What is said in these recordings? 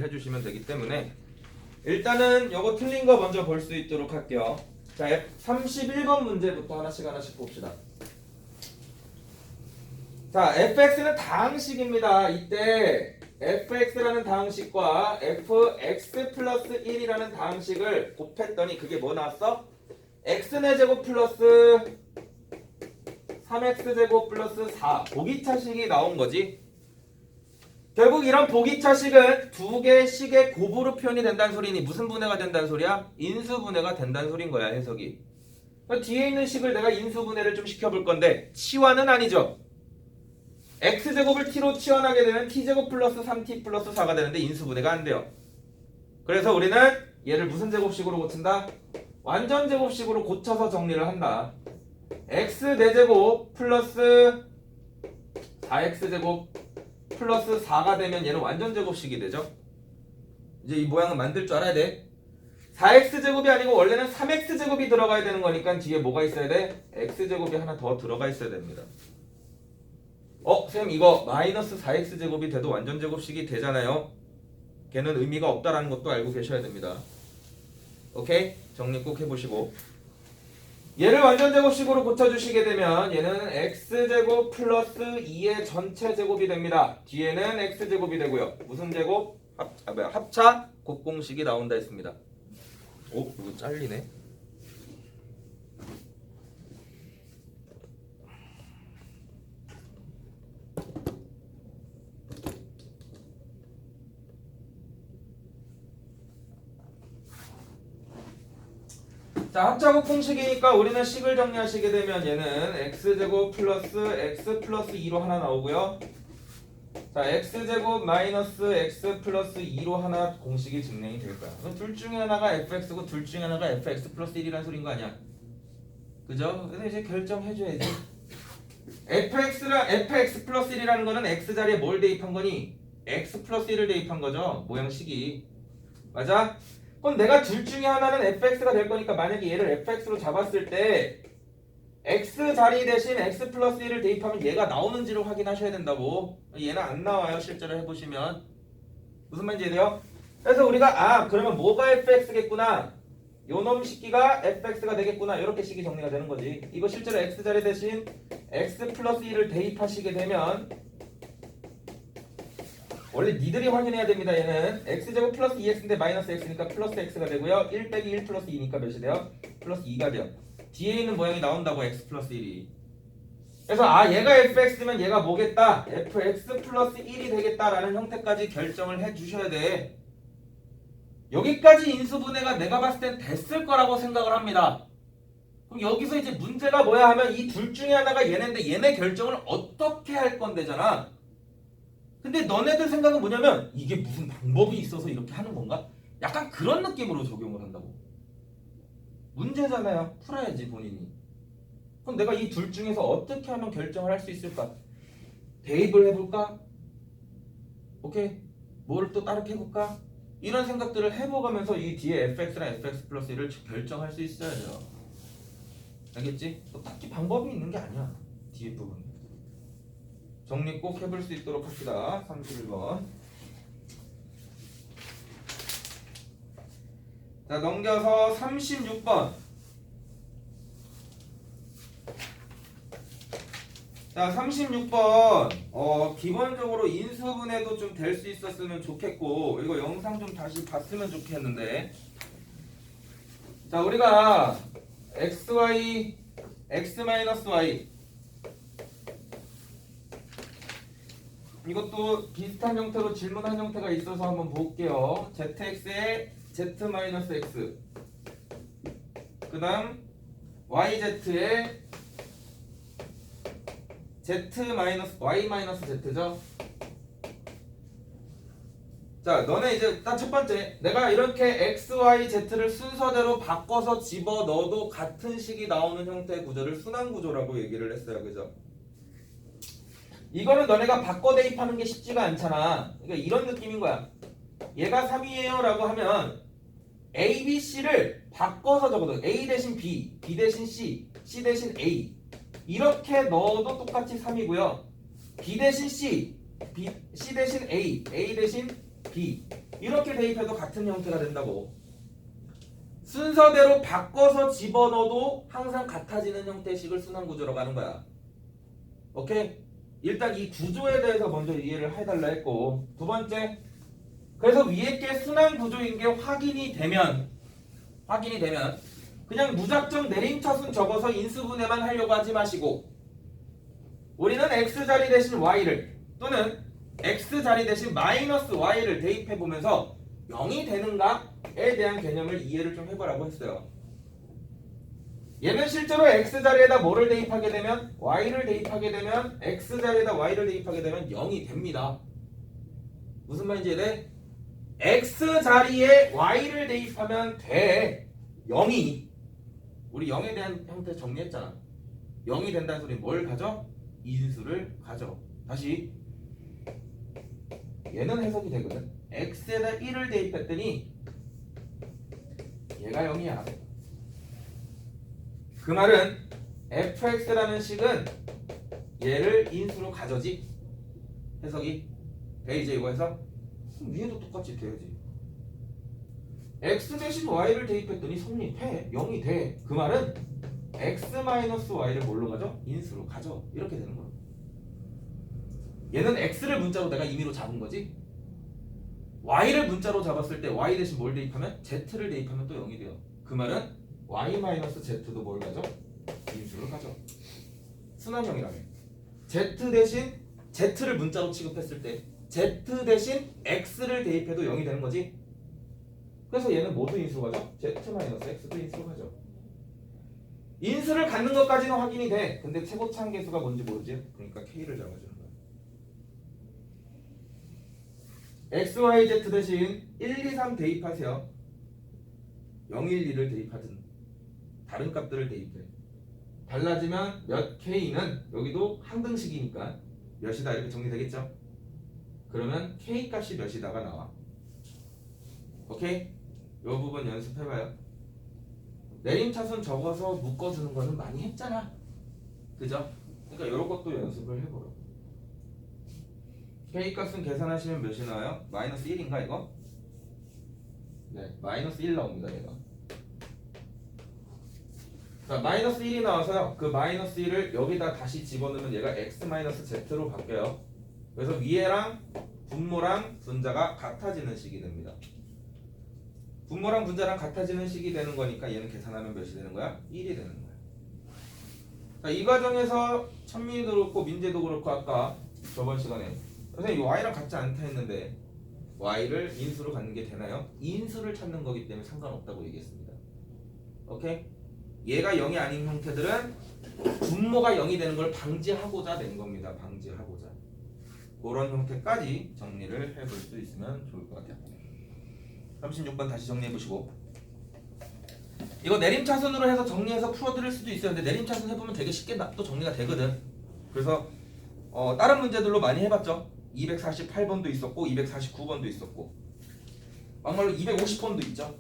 해주시면 되기 때문에 일단은 요거 틀린 거 먼저 볼 수 있도록 할게요. 자, 31번 문제부터 하나씩 봅시다. 자, fx는 다항식입니다. 이때 fx라는 다항식과 fx 플러스 1이라는 다항식을 곱했더니 그게 뭐 나왔어? x의 제곱 플러스 3x제곱 플러스 4 보기차식이 나온 거지. 결국 이런 보기차식은 두 개의 식의 곱으로 표현이 된다는 소리니 무슨 분해가 된다는 소리야? 인수분해가 된다는 소리인 거야, 해석이. 그러니까 뒤에 있는 식을 내가 인수분해를 좀 시켜볼 건데 치환은 아니죠. x제곱을 t로 치환하게 되면 t제곱 플러스 3t 플러스 4가 되는데 인수분해가 안 돼요. 그래서 우리는 얘를 무슨 제곱식으로 고친다? 완전 제곱식으로 고쳐서 정리를 한다. x 4제곱 플러스 4x제곱 플러스 4가 되면 얘는 완전 제곱식이 되죠. 이제 이 모양을 만들 줄 알아야 돼. 4x제곱이 아니고 원래는 3x제곱이 들어가야 되는 거니까 뒤에 뭐가 있어야 돼? x제곱이 하나 더 들어가 있어야 됩니다. 쌤 이거 마이너스 4x제곱이 돼도 완전 제곱식이 되잖아요. 걔는 의미가 없다라는 것도 알고 계셔야 됩니다. 오케이? 정리 꼭 해보시고 얘를 완전 제곱식으로 고쳐주시게 되면 얘는 x제곱 플러스 2의 전체 제곱이 됩니다. 뒤에는 x제곱이 되고요. 무슨 제곱? 합차 곱공식이 나온다 했습니다. 이거 잘리네. 자, 합차곱 공식이니까 우리는 식을 정리하시게 되면 얘는 x제곱 플러스 x 플러스 2로 하나 나오고요. 자, x제곱 마이너스 x 플러스 2로 하나 공식이 증명이 될 거야. 그럼 둘 중에 하나가 fx고 둘 중에 하나가 fx 플러스 1이라는 소리인 거 아니야? 그죠? 그래서 이제 결정해줘야지. fx 플러스 1이라는 거는 x 자리에 뭘 대입한 거니? x 플러스 1을 대입한 거죠. 모양식이. 맞아? 그럼 내가 둘 중에 하나는 fx가 될 거니까 만약에 얘를 fx로 잡았을 때 x 자리 대신 x 플러스 1을 대입하면 얘가 나오는지를 확인하셔야 된다고. 얘는 안 나와요. 실제로 해보시면. 무슨 말인지 이해돼요? 그래서 우리가 그러면 뭐가 fx겠구나, 요놈 식기가 fx가 되겠구나, 이렇게 식이 정리가 되는 거지. 이거 실제로 x 자리 대신 x 플러스 1을 대입하시게 되면 원래 니들이 확인해야 됩니다. 얘는 x제곱 플러스 2x인데 마이너스 x니까 플러스 x가 되고요. 1 빼기 1 플러스 2니까 몇이 돼요? 플러스 2가 돼요. 뒤에 있는 모양이 나온다고, x 플러스 1이. 그래서 얘가 fx면 얘가 뭐겠다? fx 플러스 1이 되겠다라는 형태까지 결정을 해주셔야 돼. 여기까지 인수분해가 내가 봤을 땐 됐을 거라고 생각을 합니다. 그럼 여기서 이제 문제가 뭐야 하면 이 둘 중에 하나가 얘네인데 얘네 결정을 어떻게 할 건데잖아. 근데 너네들 생각은 뭐냐면 이게 무슨 방법이 있어서 이렇게 하는 건가? 약간 그런 느낌으로 적용을 한다고. 문제잖아요. 풀어야지 본인이. 그럼 내가 이 둘 중에서 어떻게 하면 결정을 할 수 있을까? 대입을 해볼까? 오케이? 뭐를 또 다르게 해볼까? 이런 생각들을 해보가면서 이 뒤에 fx랑 fx 플러스 1을 결정할 수 있어야죠. 알겠지? 또 딱히 방법이 있는 게 아니야. 뒤에 부분. 정리 꼭 해볼 수 있도록 합시다. 31번. 자, 넘겨서 36번. 자, 36번. 기본적으로 인수분해도 좀 될 수 있었으면 좋겠고, 이거 영상 좀 다시 봤으면 좋겠는데. 자, 우리가 xy, x-y 이것도 비슷한 형태로 질문한 형태가 있어서 한번 볼게요. zx에 z-x 그 다음 yz에 z-y-z죠. 자, 너네 이제 딱 첫 번째, 내가 이렇게 x, y, z를 순서대로 바꿔서 집어넣어도 같은 식이 나오는 형태의 구조를 순환구조라고 얘기를 했어요. 그죠? 이거는 너네가 바꿔 대입하는 게 쉽지가 않잖아. 그러니까 이런 느낌인 거야. 얘가 3이에요 라고 하면 A, B, C를 바꿔서 적어도 A 대신 B, B 대신 C, C 대신 A 이렇게 넣어도 똑같이 3이고요. B 대신 C, C 대신 A, A 대신 B 이렇게 대입해도 같은 형태가 된다고. 순서대로 바꿔서 집어넣어도 항상 같아지는 형태의 식을 순환구조라고 하는 거야. 오케이? 일단 이 구조에 대해서 먼저 이해를 해달라 했고, 두 번째, 그래서 위에 게 순환구조인 게 확인이 되면 그냥 무작정 내림차순 적어서 인수분해만 하려고 하지 마시고, 우리는 x자리 대신 y를 또는 x자리 대신 마이너스 y를 대입해보면서 0이 되는가에 대한 개념을 이해를 좀 해보라고 했어요. 얘는 실제로 x자리에다 뭐를 대입하게 되면 y를 대입하게 되면 x자리에다 y를 대입하게 되면 0이 됩니다. 무슨 말인지 이해돼? x자리에 y를 대입하면 돼. 0이. 우리 0에 대한 형태 정리했잖아. 0이 된다는 소리는 뭘 가져? 인수를 가져. 다시 얘는 해석이 되거든. x에다 1을 대입했더니 얘가 0이야. 그 말은 fx라는 식은 얘를 인수로 가져지. 해석이 돼. 이제 이거 해서 위에도 똑같이 돼야지. x 대신 y를 대입했더니 성립해. 0이 돼. 그 말은 x-y를 뭘로 가져? 인수로 가져. 이렇게 되는 거야. 얘는 x를 문자로 내가 임의로 잡은 거지. y를 문자로 잡았을 때 y 대신 뭘 대입하면? z를 대입하면 또 0이 돼요. 그 말은 y-z도 뭘 가져? 인수를 가져. 순환형이라며. z 대신 z를 문자로 취급했을 때 z 대신 x를 대입해도 0이 되는 거지. 그래서 얘는 뭐도 인수로 가죠? z-x도 인수로 가죠. 인수를 갖는 것까지는 확인이 돼. 근데 최고차 한계수가 뭔지 모르지. 그러니까 k를 잡아주는 거야. x, y, z 대신 1, 2, 3 대입하세요. 0, 1, 2를 대입하든 다른 값들을 대입해. 달라지면 몇 k는 여기도 항등식이니까 몇이다 이렇게 정리되겠죠? 그러면 k 값이 몇이다가 나와. 오케이? 이 부분 연습해봐요. 내림차순 적어서 묶어주는 거는 많이 했잖아. 그죠? 그러니까 이런 것도 연습을 해보라고. k 값은 계산하시면 몇이 나와요? 마이너스 1인가 이거? 네, 마이너스 1 나옵니다 얘가. 자, 마이너스 1이 나와서요. 그 마이너스 1을 여기다 다시 집어넣으면 얘가 x-z로 바뀌어요. 그래서 위에랑 분모랑 분자가 같아지는 식이 됩니다. 분모랑 분자랑 같아지는 식이 되는 거니까 얘는 계산하면 몇이 되는 거야? 1이 되는 거야. 자, 이 과정에서 천민이도 그렇고 민재도 그렇고 아까 저번 시간에 선생님 y랑 같지 않다 했는데 y를 인수로 갖는 게 되나요? 인수를 찾는 거기 때문에 상관없다고 얘기했습니다. 오케이? 얘가 0이 아닌 형태들은 분모가 0이 되는 걸 방지하고자 낸 겁니다. 방지하고자. 그런 형태까지 정리를 해볼 수 있으면 좋을 것 같아요. 36번 다시 정리해보시고, 이거 내림차순으로 해서 정리해서 풀어드릴 수도 있어요. 근데 내림차순 해보면 되게 쉽게 또 정리가 되거든. 그래서 다른 문제들로 많이 해봤죠. 248번도 있었고 249번도 있었고 막말로 250번도 있죠.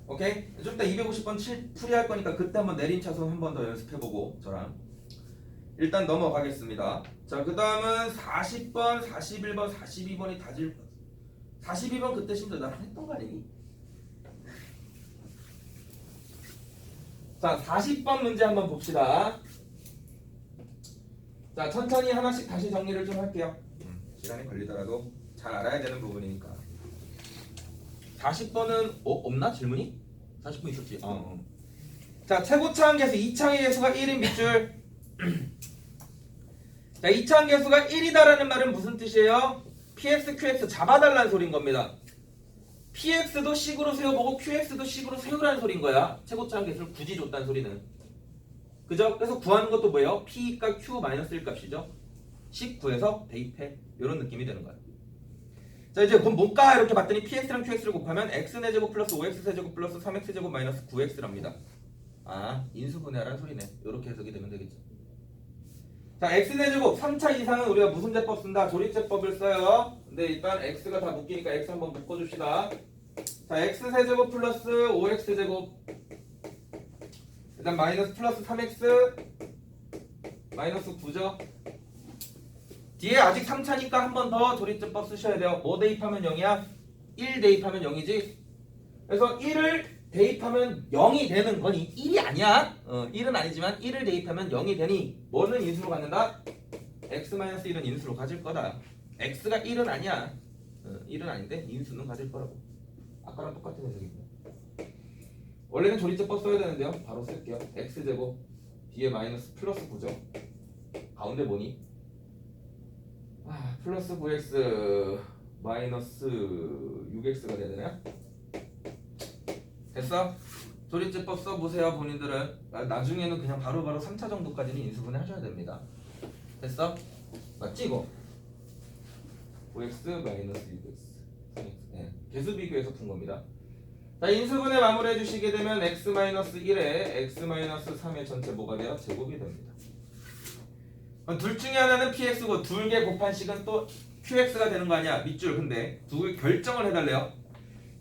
오케이? 좀 이따 250번 풀이할 거니까 그때 한번 내림차순 한 번 더 연습해보고 저랑 일단 넘어가겠습니다. 자, 그 다음은 40번, 41번, 42번이 다질 42번 그때 심지어 나랑 했던 거 아니니? 자, 40번 문제 한번 봅시다. 자, 천천히 하나씩 다시 정리를 좀 할게요. 시간이 걸리더라도 잘 알아야 되는 부분이니까. 40번은 없나? 질문이? 40번 있었지? 자, 최고차 한계수 2차의 계수가 1인 밑줄. 자, 2차 한계수가 1이다라는 말은 무슨 뜻이에요? px, qx 잡아달라는 소린 겁니다. px도 식으로 세워보고 qx도 식으로 세우라는 소린 거야. 최고차 한계수를 굳이 줬다는 소리는. 그죠? 그래서 구하는 것도 뭐예요? p가 q-1 값이죠. 식 구해서 대입해. 이런 느낌이 되는 거야. 자, 이제 그럼 뭘까? 이렇게 봤더니 px랑 qx를 곱하면 x제곱 플러스 5x제곱 플러스 3x제곱 마이너스 9x랍니다. 아, 인수분해하라는 소리네. 이렇게 해석이 되면 되겠죠. 자, x제곱 3차 이상은 우리가 무슨 제법 쓴다? 조립제법을 써요. 근데 일단 x가 다 묶이니까 x 한번 묶어줍시다. 자, x세제곱 플러스 5x제곱 일단 마이너스 플러스 3x 마이너스 9죠. 뒤에 아직 3차니까 한 번 더 조리제법 쓰셔야 돼요. 뭐 대입하면 0이야? 1 대입하면 0이지. 그래서 1을 대입하면 0이 되는 거니 1이 아니야. 1은 아니지만 1을 대입하면 0이 되니 뭐는 인수로 갖는다? x-1은 인수로 가질 거다. x가 1은 아니야. 1은 아닌데 인수는 가질 거라고. 아까랑 똑같은 해석입니다. 원래는 조리제법 써야 되는데요. 바로 쓸게요. x제곱 뒤에 마이너스 플러스 9죠. 가운데 뭐니? 플러스 9x 마이너스 6x가 돼야 되나요? 됐어? 조리제법 써보세요. 본인들은 나중에는 그냥 바로바로 3차 정도까지는 인수분해 하셔야 됩니다. 됐어? 맞지 이거? 5x 마이너스 6x 네, 개수 비교해서 푼 겁니다. 자, 인수분해 마무리해 주시게 되면 x-1에 x-3의 전체 뭐가 돼요? 제곱이 됩니다. 둘 중에 하나는 px고 둘 개 곱한 식은 또 qx가 되는 거 아니야? 밑줄. 근데 두 개 결정을 해달래요.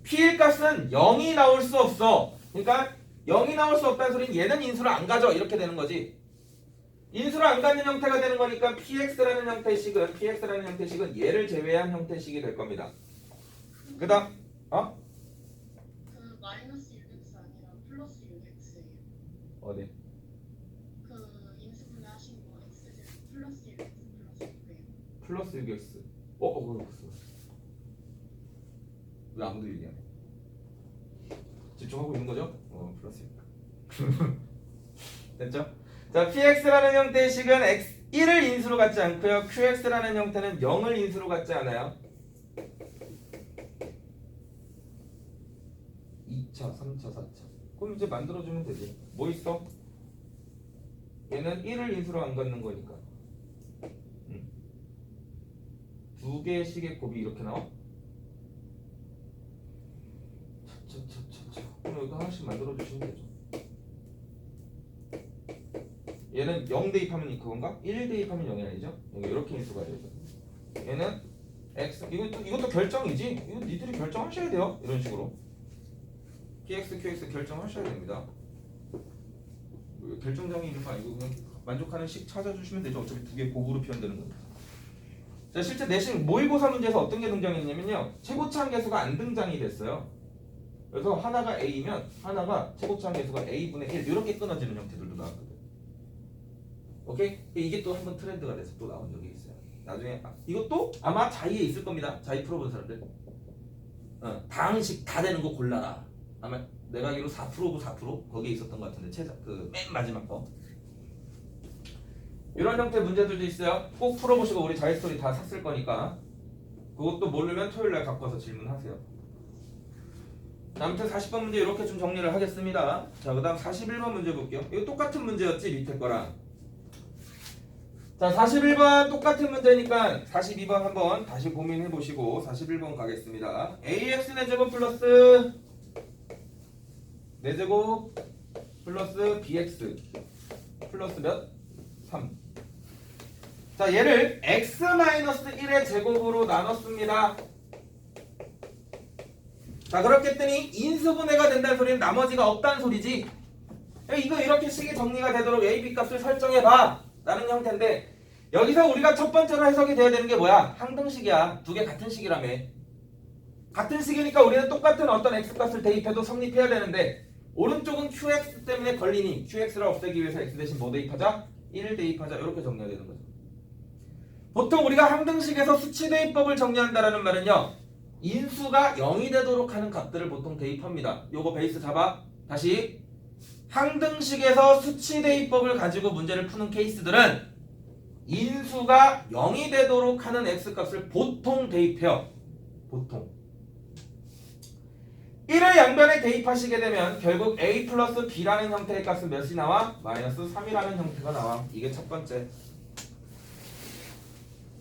p의 값은 0이 나올 수 없어. 그러니까 0이 나올 수 없다는 소리는 얘는 인수를 안 가져. 이렇게 되는 거지. 인수를 안 갖는 형태가 되는 거니까 px라는 형태식은 얘를 제외한 형태식이 될 겁니다. 그 다음 그 마이너스 6x 아니라 플러스 6x예요. 어디? 그 인수분해 하신 거 x제곱 플러스 6x 플러스 플러스 6이에요. 6x 그렇어. 왜 아무도 얘기 안 해? 집중하고 있는 거죠? 플러스 6 됐죠? 자, px라는 형태의 식은 x 1을 인수로 갖지 않고요. qx라는 형태는 0을 인수로 갖지 않아요. 2차, 3차, 4차. 그럼 이제 만들어주면 되지. 뭐 있어? 얘는 1을 인수로 안 갖는 거니까. 두 개의 식의 곱이 이렇게 나와? 그럼 이거 하나씩 만들어주시면 되죠. 얘는 0 대입하면 그건가? 1 대입하면 0이 아니죠? 이렇게 인수가 되죠. 얘는 x 이것도 결정이지. 이거 니들이 결정하셔야 돼요. 이런 식으로 px, qx 결정하셔야 됩니다. 결정장이 있는 거 아니고 그냥 만족하는 식 찾아주시면 되죠. 어차피 두 개 곱으로 표현되는 거니까. 자, 실제 내신 모의고사 문제에서 어떤 게 등장했냐면요. 최고차항 계수가 안 등장이 됐어요. 그래서 하나가 a면 하나가 최고차항 계수가 a분의 1 이렇게 끊어지는 형태들도 나왔거든. 오케이? 이게 또 한번 트렌드가 돼서 또 나온 적이 있어요. 나중에 이것도 아마 자의에 있을 겁니다. 자의 풀어본 사람들. 다항식 다 되는 거 골라라. 아마 내가 알기로 4%고 4% 거기에 있었던 것 같은데 맨 마지막 거. 이런 형태 문제들도 있어요. 꼭 풀어보시고 우리 자의 스토리 다 샀을 거니까 그것도 모르면 토요일날 갖고 와서 질문하세요. 아무튼 40번 문제 이렇게 좀 정리를 하겠습니다. 자, 그 다음 41번 문제 볼게요. 이거 똑같은 문제였지 밑에 거랑. 자, 41번 똑같은 문제니까 42번 한번 다시 고민해 보시고 41번 가겠습니다. ax 4제곱 플러스 4제곱 플러스 bx 플러스 몇? 3. 자, 얘를 x-1의 제곱으로 나눴습니다. 자, 그렇게 했더니 인수분해가 된다는 소리는 나머지가 없다는 소리지. 이거 이렇게 식이 정리가 되도록 a, b 값을 설정해봐 라는 형태인데 여기서 우리가 첫 번째로 해석이 돼야 되는 게 뭐야? 항등식이야. 두 개 같은 식이라며. 같은 식이니까 우리는 똑같은 어떤 x값을 대입해도 성립해야 되는데 오른쪽은 qx 때문에 걸리니 qx를 없애기 위해서 x 대신 뭐 대입하자? 1을 대입하자. 이렇게 정리해야 되는 거죠. 보통 우리가 항등식에서 수치 대입법을 정리한다라는 말은요, 인수가 0이 되도록 하는 값들을 보통 대입합니다. 요거 베이스 잡아. 다시 항등식에서 수치 대입법을 가지고 문제를 푸는 케이스들은 인수가 0이 되도록 하는 x값을 보통 대입해요. 보통 1을 양변에 대입하시게 되면 결국 a 플러스 b라는 형태의 값은 몇이 나와? 마이너스 3이라는 형태가 나와. 이게 첫 번째.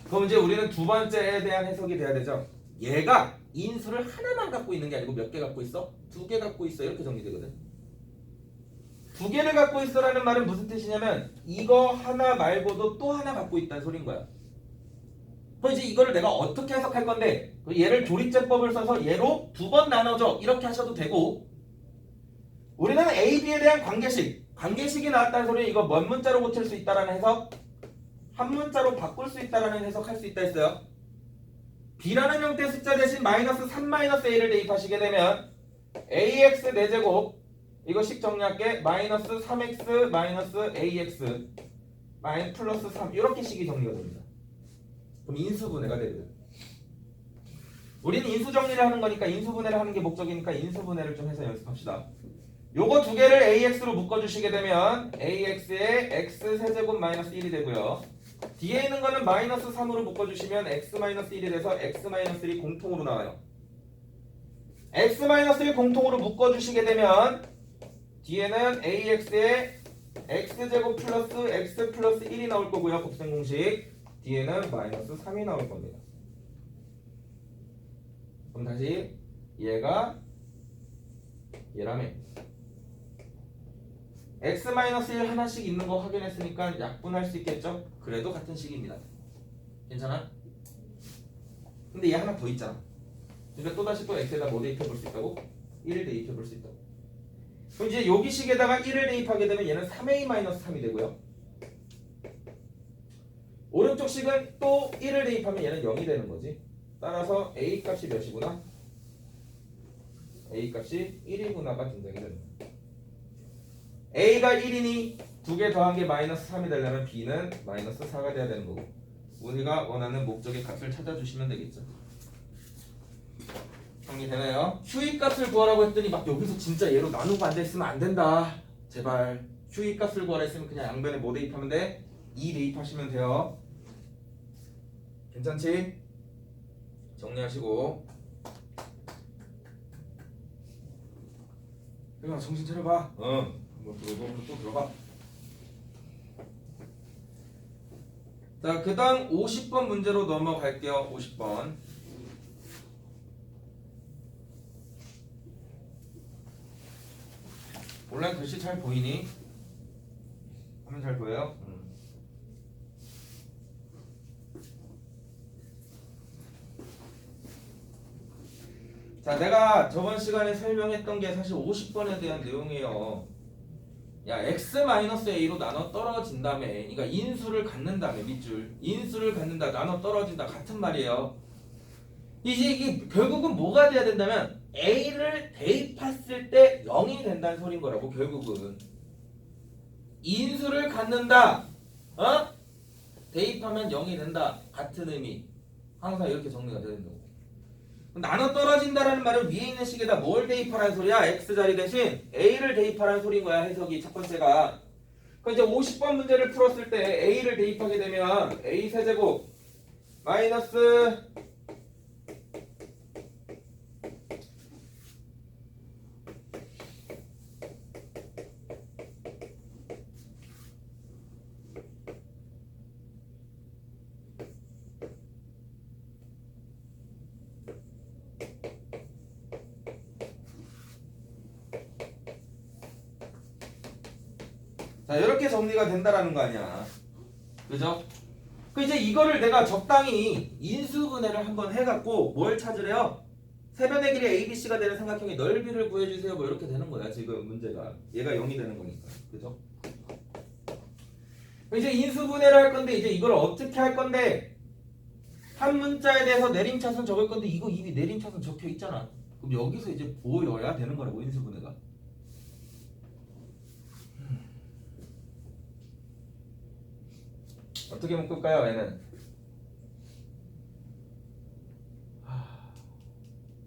그럼 이제 우리는 두 번째에 대한 해석이 돼야 되죠. 얘가 인수를 하나만 갖고 있는 게 아니고 몇 개 갖고 있어? 두 개 갖고 있어. 이렇게 정리되거든. 두 개를 갖고 있어라는 말은 무슨 뜻이냐면 이거 하나 말고도 또 하나 갖고 있다는 소린 거야. 그럼 이제 이거를 내가 어떻게 해석할 건데 얘를 조리제법을 써서 얘로 두 번 나눠줘 이렇게 하셔도 되고 우리는 A, B에 대한 관계식이 나왔다는 소리는 이거 뭔 문자로 고칠 수 있다라는 해석? 한 문자로 바꿀 수 있다라는 해석할 수 있다 했어요. b라는 형태의 숫자 대신 마이너스 3-a를 대입하시게 되면 ax 4제곱 이거씩 정리할게. 마이너스 3x 마이너스 ax 플러스 3 이렇게 식이 정리가 됩니다. 그럼 인수분해가 되거든. 우리는 인수정리를 하는 거니까 인수분해를 하는 게 목적이니까 인수분해를 좀 해서 연습합시다. 요거 두 개를 ax로 묶어주시게 되면 ax에 x 세제곱 마이너스 1이 되고요. 뒤에 있는 거는 마이너스 3으로 묶어주시면 x 마이너스 1이 돼서 x 마이너스 1이 공통으로 나와요. x 마이너스 1 공통으로 묶어주시게 되면 뒤에는 ax에 x제곱 플러스 x 플러스 1이 나올 거고요. 곱셈 공식. 뒤에는 마이너스 3이 나올 겁니다. 그럼 다시 얘가 얘라며 x-1 하나씩 있는 거 확인했으니까 약분할 수 있겠죠? 그래도 같은 식입니다. 괜찮아? 근데 얘 하나 더 있잖아. 그러니까 또다시 또 x에다 뭐 대입해 볼 수 있다고? 1을 대입해 볼 수 있다고. 그럼 이제 여기 식에다가 1을 대입하게 되면 얘는 3a-3이 되고요. 오른쪽 식은 또 1을 대입하면 얘는 0이 되는 거지. 따라서 a 값이 몇이구나? a 값이 1이구나가 등장이 됩니다. a가 1이니 두 개 더한 게 마이너스 3이 되려면 b는 마이너스 4가 돼야 되는 거고 우리가 원하는 목적의 값을 찾아주시면 되겠죠. 정리되나요? QE 값을 구하라고 했더니 막 여기서 진짜 얘로 나누고 앉아있으면 안 된다. 제발 QE 값을 구하라 했으면 그냥 양변에 뭐 대입하면 돼? 2 대입하시면 돼요. 괜찮지? 정리하시고 그냥 정신 차려봐. 뭐 또 들어봐. 자, 그 다음 50번 문제로 넘어갈게요. 50번. 온라인 글씨 잘 보이니? 화면 잘 보여요? 자, 내가 저번 시간에 설명했던 게 사실 50번에 대한 내용이에요. 야, x-a로 나눠 떨어진다며. 그러니까 인수를 갖는다며, 밑줄. 인수를 갖는다, 나눠 떨어진다. 같은 말이에요. 이제 이게 결국은 뭐가 돼야 된다면 a를 대입했을 때 0이 된다는 소린 거라고, 결국은. 인수를 갖는다. 대입하면 0이 된다. 같은 의미. 항상 이렇게 정리가 되는 거고. 나눠 떨어진다라는 말은 위에 있는 식에다 뭘 대입하라는 소리야? x자리 대신 a를 대입하라는 소리인 거야. 해석이 첫 번째가. 그럼 이제 50번 문제를 풀었을 때 a를 대입하게 되면 a 세제곱 마이너스 자, 이렇게 정리가 된다라는 거 아니야. 그죠? 그 이제 이거를 내가 적당히 인수분해를 한번 해갖고 뭘 찾으래요? 세변의 길이 ABC가 되는 삼각형의 넓이를 구해주세요. 뭐 이렇게 되는 거야. 지금 문제가. 얘가 0이 되는 거니까. 그죠? 이제 인수분해를 할 건데 이제 이걸 어떻게 할 건데 한 문자에 대해서 내림차순 적을 건데 이거 이미 내림차순 적혀 있잖아. 그럼 여기서 이제 보여야 되는 거라고, 인수분해가. 어떻게 묶을까요? 얘는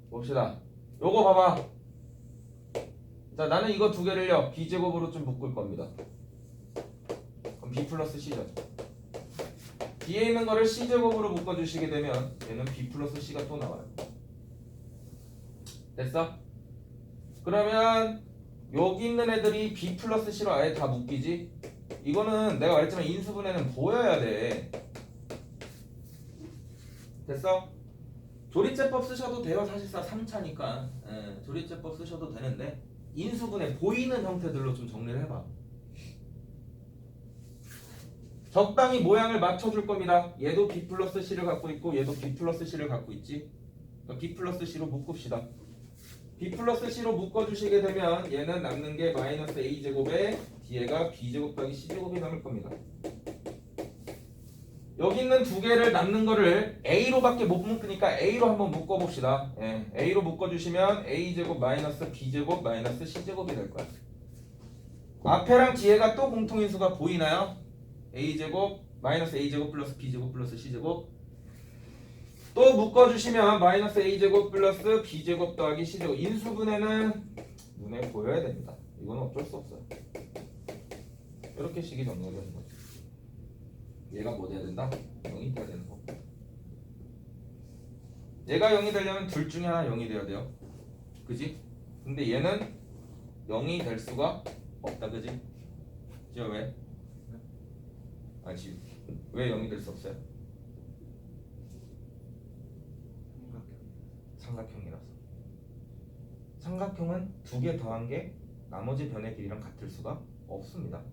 봅시다. 요거 봐봐. 자, 나는 이거 두 개를요 b제곱으로 좀 묶을 겁니다. 그럼 b 플러스 c죠. 뒤에 있는 거를 c제곱으로 묶어주시게 되면 얘는 b 플러스 c가 또 나와요. 됐어? 그러면 여기 있는 애들이 b 플러스 c로 아예 다 묶이지? 이거는 내가 말했지만 인수분해는 보여야 돼. 됐어? 조리제법 쓰셔도 돼요. 사실상 3차니까 조리제법 쓰셔도 되는데 인수분해 보이는 형태들로 좀 정리를 해봐. 적당히 모양을 맞춰줄 겁니다. 얘도 b 플러스 c를 갖고 있고 얘도 b 플러스 c를 갖고 있지. 그러니까 b 플러스 c로 묶읍시다. b 플러스 c로 묶어주시게 되면 얘는 남는 게 마이너스 a제곱에 뒤에가 b제곱 더하기 c제곱이 남을 겁니다. 여기 있는 두 개를 남는 거를 a로밖에 못 묶으니까 a로 한번 묶어봅시다. 예, a로 묶어주시면 a제곱 마이너스 b제곱 마이너스 c제곱이 될 거야. 앞에랑 뒤에가 또 공통인수가 보이나요? a제곱 마이너스 a제곱 플러스 b제곱 플러스 c제곱. 또 묶어주시면 마이너스 a제곱 플러스 b제곱 더하기 c제곱. 인수분해는 눈에 보여야 됩니다. 이건 어쩔 수 없어요. 이렇게 식이 정리가 되는 거죠. 얘가 뭐 돼야 된다? 0이 돼야 되는 거. 얘가 0이 되려면 둘 중에 하나 0이 돼야 돼요. 그지? 근데 얘는 0이 될 수가 없다. 그지? 저 왜? 지금 왜 0이 될 수 없어요? 삼각형이라서. 삼각형은 두 개 더한 게 나머지 변의 길이랑 같을 수가 없습니다.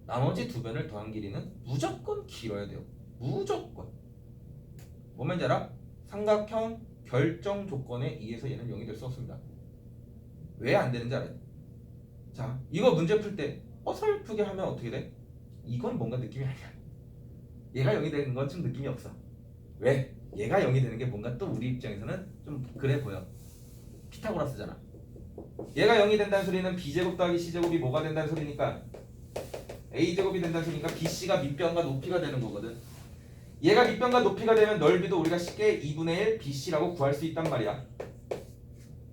나머지 두 변을 더한 길이는 무조건 길어야 돼요. 무조건. 뭔 말인지 알아? 삼각형 결정 조건에 의해서 얘는 0이 될 수 없습니다. 왜 안 되는지 알아요? 자, 이거 문제 풀 때 어설프게 하면 어떻게 돼? 이건 뭔가 느낌이 아니야. 얘가 0이 되는 건 좀 느낌이 없어. 왜? 얘가 0이 되는 게 뭔가 또 우리 입장에서는 좀 그래 보여. 피타고라스잖아. 얘가 0이 된다는 소리는 b제곱 더하기 c제곱이 뭐가 된다는 소리니까 a제곱이 된다는 소리니까 bc가 밑변과 높이가 되는 거거든. 얘가 밑변과 높이가 되면 넓이도 우리가 쉽게 2분의 1 bc라고 구할 수 있단 말이야.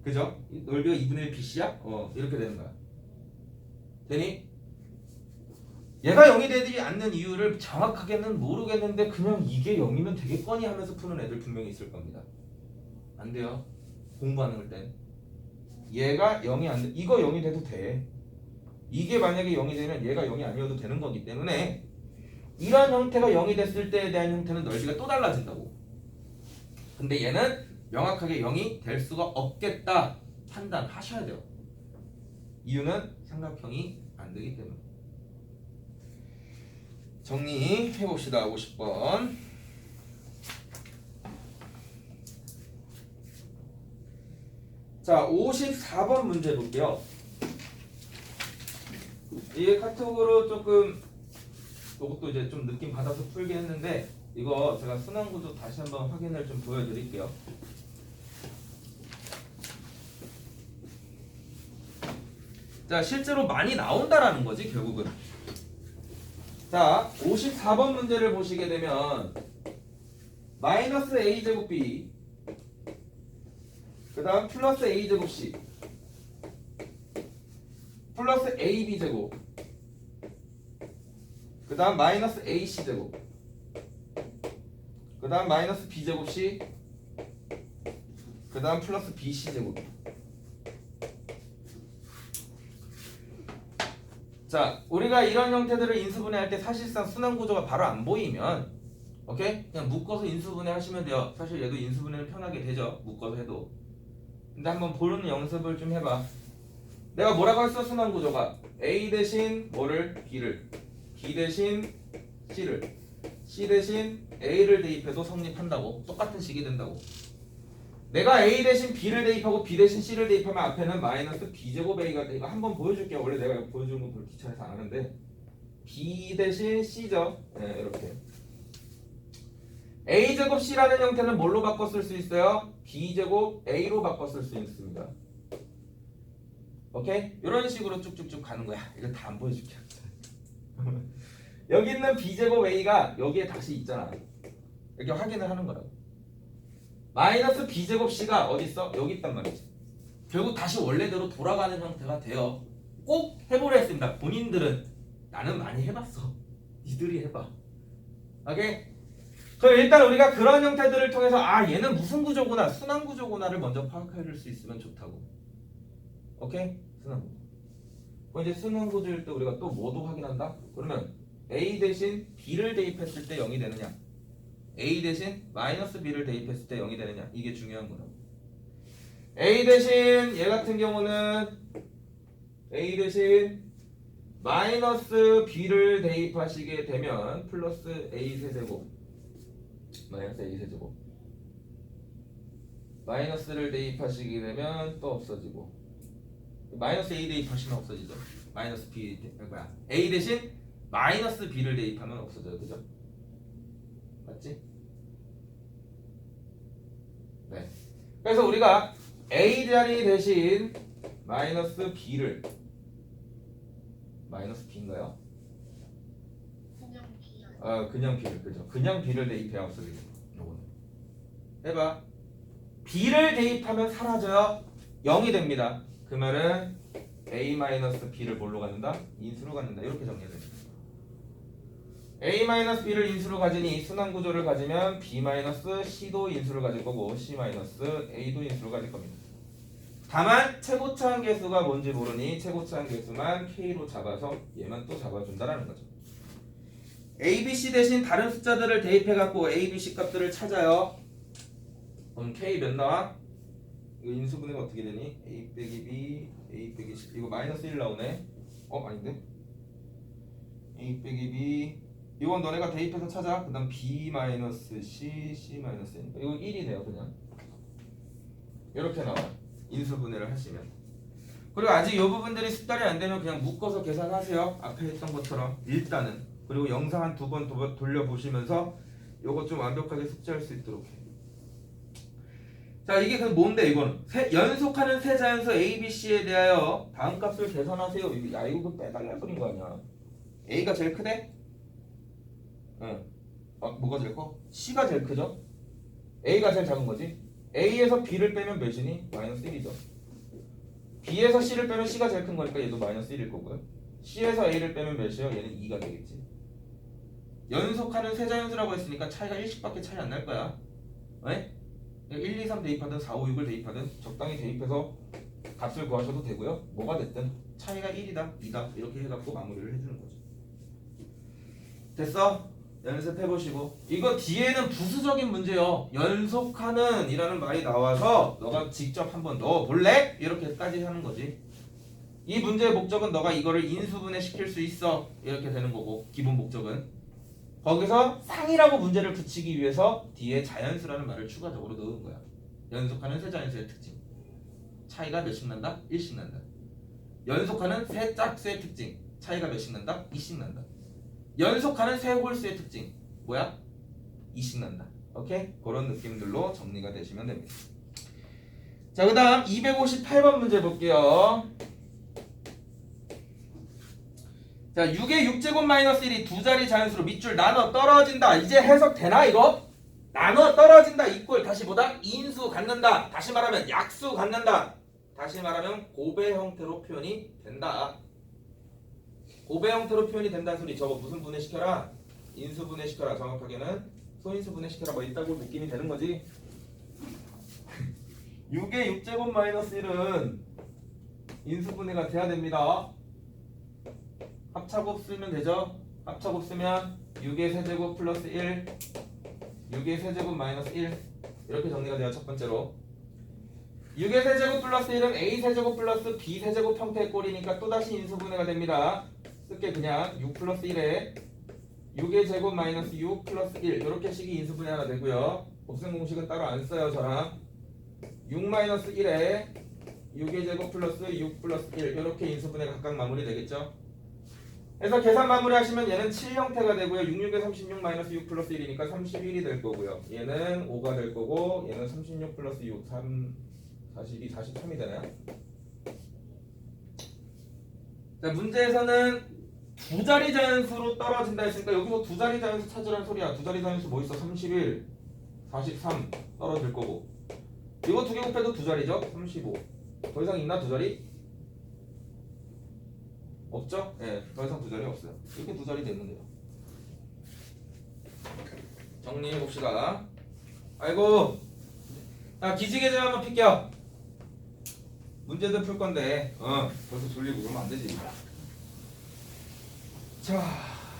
그죠? 넓이가 2분의 1 bc야? 이렇게 되는 거야. 되니? 얘가 0이 되지 않는 이유를 정확하게는 모르겠는데 그냥 이게 0이면 되겠거니 하면서 푸는 애들 분명히 있을 겁니다. 안 돼요. 공부하는 땐 얘가 0이 안 돼. 이거 0이 돼도 돼. 이게 만약에 0이 되면 얘가 0이 아니어도 되는 거기 때문에 이런 형태가 0이 됐을 때에 대한 형태는 넓이가 또 달라진다고. 근데 얘는 명확하게 0이 될 수가 없겠다 판단하셔야 돼요. 이유는 삼각형이 안 되기 때문에. 정리해봅시다. 50번. 자, 54번 문제 볼게요. 이게 카톡으로 조금 이것도 이제 좀 느낌 받아서 풀게 했는데 이거 제가 순환구조 다시 한번 확인을 좀 보여드릴게요. 자, 실제로 많이 나온다라는 거지 결국은. 자, 54번 문제를 보시게 되면 마이너스 a제곱 b 그 다음 플러스 a제곱 c 플러스 ab제곱 그 다음 마이너스 ac제곱 그 다음 마이너스 b제곱 c 그 다음 플러스 bc제곱. 자, 우리가 이런 형태들을 인수분해할 때 사실상 순환구조가 바로 안 보이면 오케이? 그냥 묶어서 인수분해 하시면 돼요. 사실 얘도 인수분해는 편하게 되죠. 묶어서 해도. 근데 한번 보는 연습을 좀 해봐. 내가 뭐라고 했어? 순환구조가 A 대신 뭐를? B를, B 대신 C를, C 대신 A를 대입해도 성립한다고. 똑같은 식이 된다고. 내가 A 대신 B를 대입하고 B 대신 C를 대입하면 앞에는 마이너스 B제곱 A가 돼. 이거 한번 보여줄게요. 원래 내가 보여주는 거 별로 귀찮아서 안 하는데 B 대신 C죠. 네, 이렇게 A제곱 C라는 형태는 뭘로 바꿔 쓸 수 있어요? B제곱 A로 바꿔 쓸 수 있습니다. 오케이? 이런 식으로 쭉쭉쭉 가는 거야. 이거 다 안 보여줄게. 여기 있는 B제곱 A가 여기에 다시 있잖아. 이렇게 확인을 하는 거라고. 마이너스 B제곱 C가 어디 있어? 여기 있단 말이지. 결국 다시 원래대로 돌아가는 형태가 돼요. 꼭 해보려 했습니다. 본인들은. 나는 많이 해봤어. 니들이 해봐. 오케이? 그럼 일단 우리가 그런 형태들을 통해서 얘는 무슨 구조구나, 순환구조구나를 먼저 파악할 수 있으면 좋다고. 오케이? 순환구조. 그럼 이제 순환구조일 때 우리가 또 뭐도 확인한다? 그러면 A 대신 B를 대입했을 때 0이 되느냐, A 대신 마이너스 B를 대입했을 때 0이 되느냐, 이게 중요한 거라고. A 대신 얘 같은 경우는 A 대신 마이너스 B를 대입하시게 되면 플러스 A 세제곱 마이너스 A 세제곱, 마이너스를 대입하시게 되면 또 없어지고, 마이너스 A 대입하시면 없어지죠. 마이너스 B A 대신 마이너스 B를 대입하면 없어져요. 그죠? 맞지? 네. 그래서 우리가 A 자리 대신 마이너스 B를 마이너스 B인가요? 그냥 B 아니야? 그냥 B를 그죠? 그냥 B를 대입해 없어지게 요거는 해봐. B를 대입하면 사라져요. 0이 됩니다. 그 말은 A 마이너스 B를 뭘로 갖는다? 인수로 갖는다. 이렇게 정리해야 됩니다. A 마이너스 B를 인수로 가지니 순환 구조를 가지면 B 마이너스 C도 인수를 가질 거고 C 마이너스 A도 인수를 가질 겁니다. 다만 최고차항 계수가 뭔지 모르니 최고차항 계수만 K로 잡아서 얘만 또 잡아준다라는 거죠. A, B, C 대신 다른 숫자들을 대입해갖고 A, B, C 값들을 찾아요. 그럼 K 몇 나와? 이거 인수분해가 어떻게 되니? A 빼기 B, A 빼기 C. 이거 마이너스 1 나오네. 아닌데? A 빼기 B. 이건 너네가 대입해서 찾아. 그 다음 B 마이너스 C, C 마이너스 N. 이거 1이네요 그냥. 이렇게 나와. 인수분해를 하시면. 그리고 아직 이 부분들이 숙달이 안 되면 그냥 묶어서 계산하세요. 앞에 했던 것처럼 일단은. 그리고 영상 한 2번 돌려보시면서 요거 좀 완벽하게 숙지할 수 있도록 해. 자, 이게 그럼 뭔데 이거는? 연속하는 세 자연수 A, B, C에 대하여 다음 값을 계산하세요. 야, 이거 빼달라 그린 거 아니야. A가 제일 크대? 응. 뭐가 제일 커? C가 제일 크죠? A가 제일 작은 거지? A에서 B를 빼면 몇이니? 마이너스 1이죠. B에서 C를 빼면 C가 제일 큰 거니까 얘도 마이너스 1일 거고요. C에서 A를 빼면 몇이에요? 얘는 2가 되겠지. 연속하는 세 자연수라고 했으니까 차이가 1씩밖에 차이 안 날 거야. 왜? 1, 2, 3 대입하든 4, 5, 6을 대입하든 적당히 대입해서 값을 구하셔도 되고요. 뭐가 됐든 차이가 1이다, 2다 이렇게 해갖고 마무리를 해주는 거죠. 됐어? 연습해보시고. 이거 뒤에는 부수적인 문제요. 연속하는 이라는 말이 나와서 너가 직접 한번 넣어볼래? 이렇게까지 하는 거지. 이 문제의 목적은 너가 이거를 인수분해 시킬 수 있어 이렇게 되는 거고, 기본 목적은 거기서 상이라고 문제를 붙이기 위해서 뒤에 자연수라는 말을 추가적으로 넣은 거야. 연속하는 세 자연수의 특징. 차이가 몇씩 난다? 1씩 난다. 연속하는 세 짝수의 특징. 차이가 몇씩 난다? 2씩 난다. 연속하는 세 홀수의 특징. 뭐야? 2씩 난다. 오케이? 그런 느낌들로 정리가 되시면 됩니다. 자, 그 다음 258번 문제 볼게요. 자, 6의 6제곱 마이너스 1이 두 자리 자연수로 밑줄 나눠 떨어진다. 이제 해석되나 이거? 나눠 떨어진다 이꼴 다시 보다 인수 갖는다. 다시 말하면 약수 갖는다. 다시 말하면 고배 형태로 표현이 된다. 고배 형태로 표현이 된다는 소리. 저거 무슨 분해시켜라? 인수 분해시켜라. 정확하게는 소인수 분해시켜라. 뭐 있다고 느낌이 되는 거지. 6의 6제곱 마이너스 1은 인수 분해가 돼야 됩니다. 합차곱 쓰면 되죠. 합차곱 쓰면 6의 세제곱 플러스 1, 6의 세제곱 마이너스 1 이렇게 정리가 돼요. 첫 번째로 6의 세제곱 플러스 1은 A 세제곱 플러스 B 세제곱 형태의 꼴이니까 또다시 인수분해가 됩니다. 쓸게 그냥 6 플러스 1에 6의 제곱 마이너스 6 플러스 1 이렇게 식이 인수분해 하나 되고요. 곱셈 공식은 따로 안 써요. 저랑 6 마이너스 1에 6의 제곱 플러스 6 플러스 1 이렇게 인수분해가 각각 마무리 되겠죠. 그래서 계산 마무리 하시면 얘는 7 형태가 되고요. 66에 36 마이너스 6 플러스 1이니까 31이 될 거고요. 얘는 5가 될 거고 얘는 36 플러스 6 3 42 43이 되나요? 자, 문제에서는 두 자리 자연수로 떨어진다 했으니까 여기서 두 자리 자연수 찾으라는 소리야. 두 자리 자연수 뭐 있어? 31 43 떨어질 거고 이거 두 개 곱해도 두 자리죠? 35 더 이상 있나 두 자리? 없죠? 예, 더 이상 두 자리 없어요. 이렇게 두 자리 됐는데요. 정리해 봅시다. 아이고, 자 기지개점 한번 필게요. 문제도 풀 건데, 벌써 졸리고 그러면 안 되지. 자,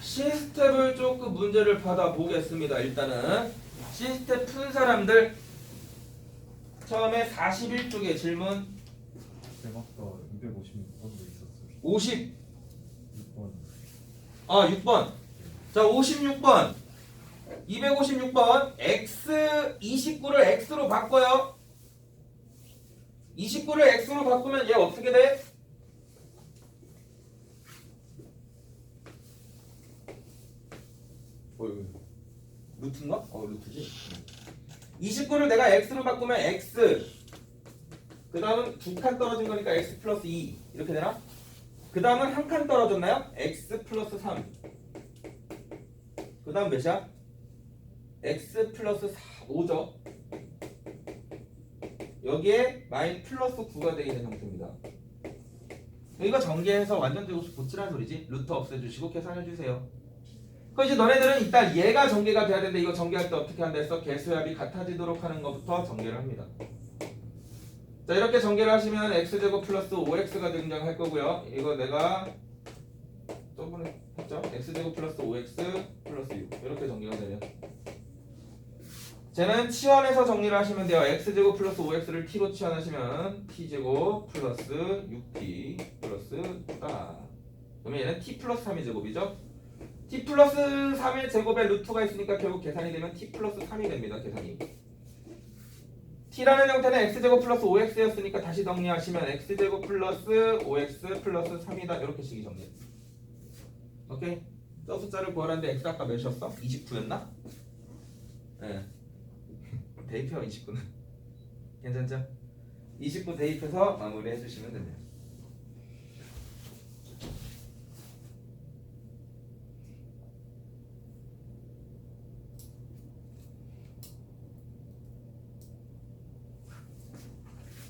시스텝을 조금 문제를 받아 보겠습니다. 일단은 시스텝 푼 사람들 처음에 41쪽에 질문. 대박다 256번도 있었어요. 50. 6번. 6번. 자, 56번. 256번. X 29를 X로 바꿔요. 29를 X로 바꾸면 얘 어떻게 돼? 루트인가? 루트지. 29를 내가 x로 바꾸면 x 그 다음은 두 칸 떨어진 거니까 x 플러스 2 이렇게 되나? 그 다음은 한 칸 떨어졌나요? x 플러스 3 그 다음 몇이야? x 플러스 5죠. 여기에 마인 플러스 9가 되어 있는 형태입니다. 이거 전개해서 완전 제곱식 고치라는 소리지. 루트 없애주시고 계산해주세요. 그럼 이제 너네들은 일단 얘가 전개가 돼야 되는데 이거 전개할 때 어떻게 한다 했어? 개수합이 같아지도록 하는 것부터 전개를 합니다. 자 이렇게 전개를 하시면 x제곱 플러스 5x가 등장할 거고요. 이거 내가 저번에 했죠? x제곱 플러스 5x 플러스 6 이렇게 전개가 되면 쟤는 치환해서 정리를 하시면 돼요. x제곱 플러스 5x를 t로 치환하시면 t제곱 플러스 6t 플러스 9다. 그러면 얘는 t 플러스 3의 제곱이죠. t 플러스 3의 제곱에 루트가 있으니까 결국 계산이 되면 t 플러스 3이 됩니다. 계산이. t라는 형태는 x제곱 플러스 5x였으니까 다시 정리하시면 x제곱 플러스 5x 플러스 3이다. 이렇게 식이 정리. 오케이? 저 숫자를 구하라는데 x 아까 몇이었어? 29였나? 네. 대입해요 29는. 괜찮죠? 29 대입해서 마무리 해주시면 됩니다.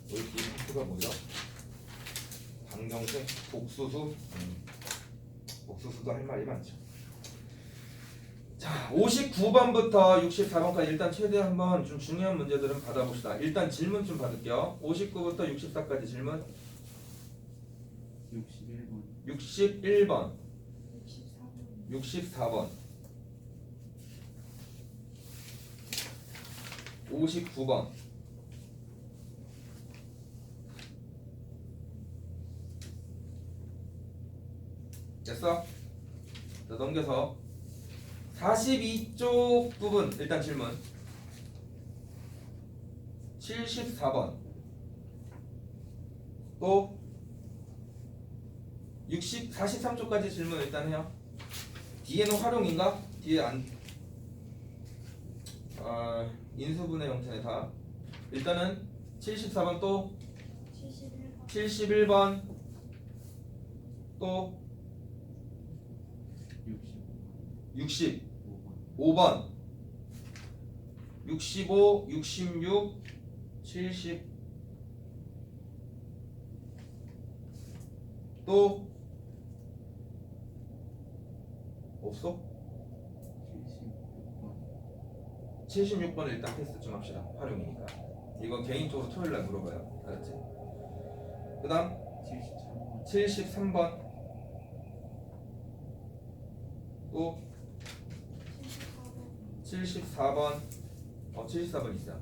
우리 기수가 뭐죠? 방정식, 복수수, 복수수도 할 말이 많죠. 자, 59번부터 64번까지 일단 최대 한번 좀 중요한 문제들은 받아봅시다. 일단 질문 좀 받을게요. 59부터 64까지 질문. 61번. 64번. 59번. 됐어? 자, 넘겨서 42쪽 부분 일단 질문 74번 또 43쪽까지 질문 일단 해요. 뒤에는 활용인가? 뒤에 안 인수분해 형태네 다. 일단은 74번 또 71번 또 65번 65, 66, 70 또 없어? 76번 일단 테스트 좀 합시다. 활용이니까. 이거 개인적으로 토요일날 물어봐요. 알았지? 그 다음 73번 또 74번 74번 있어요.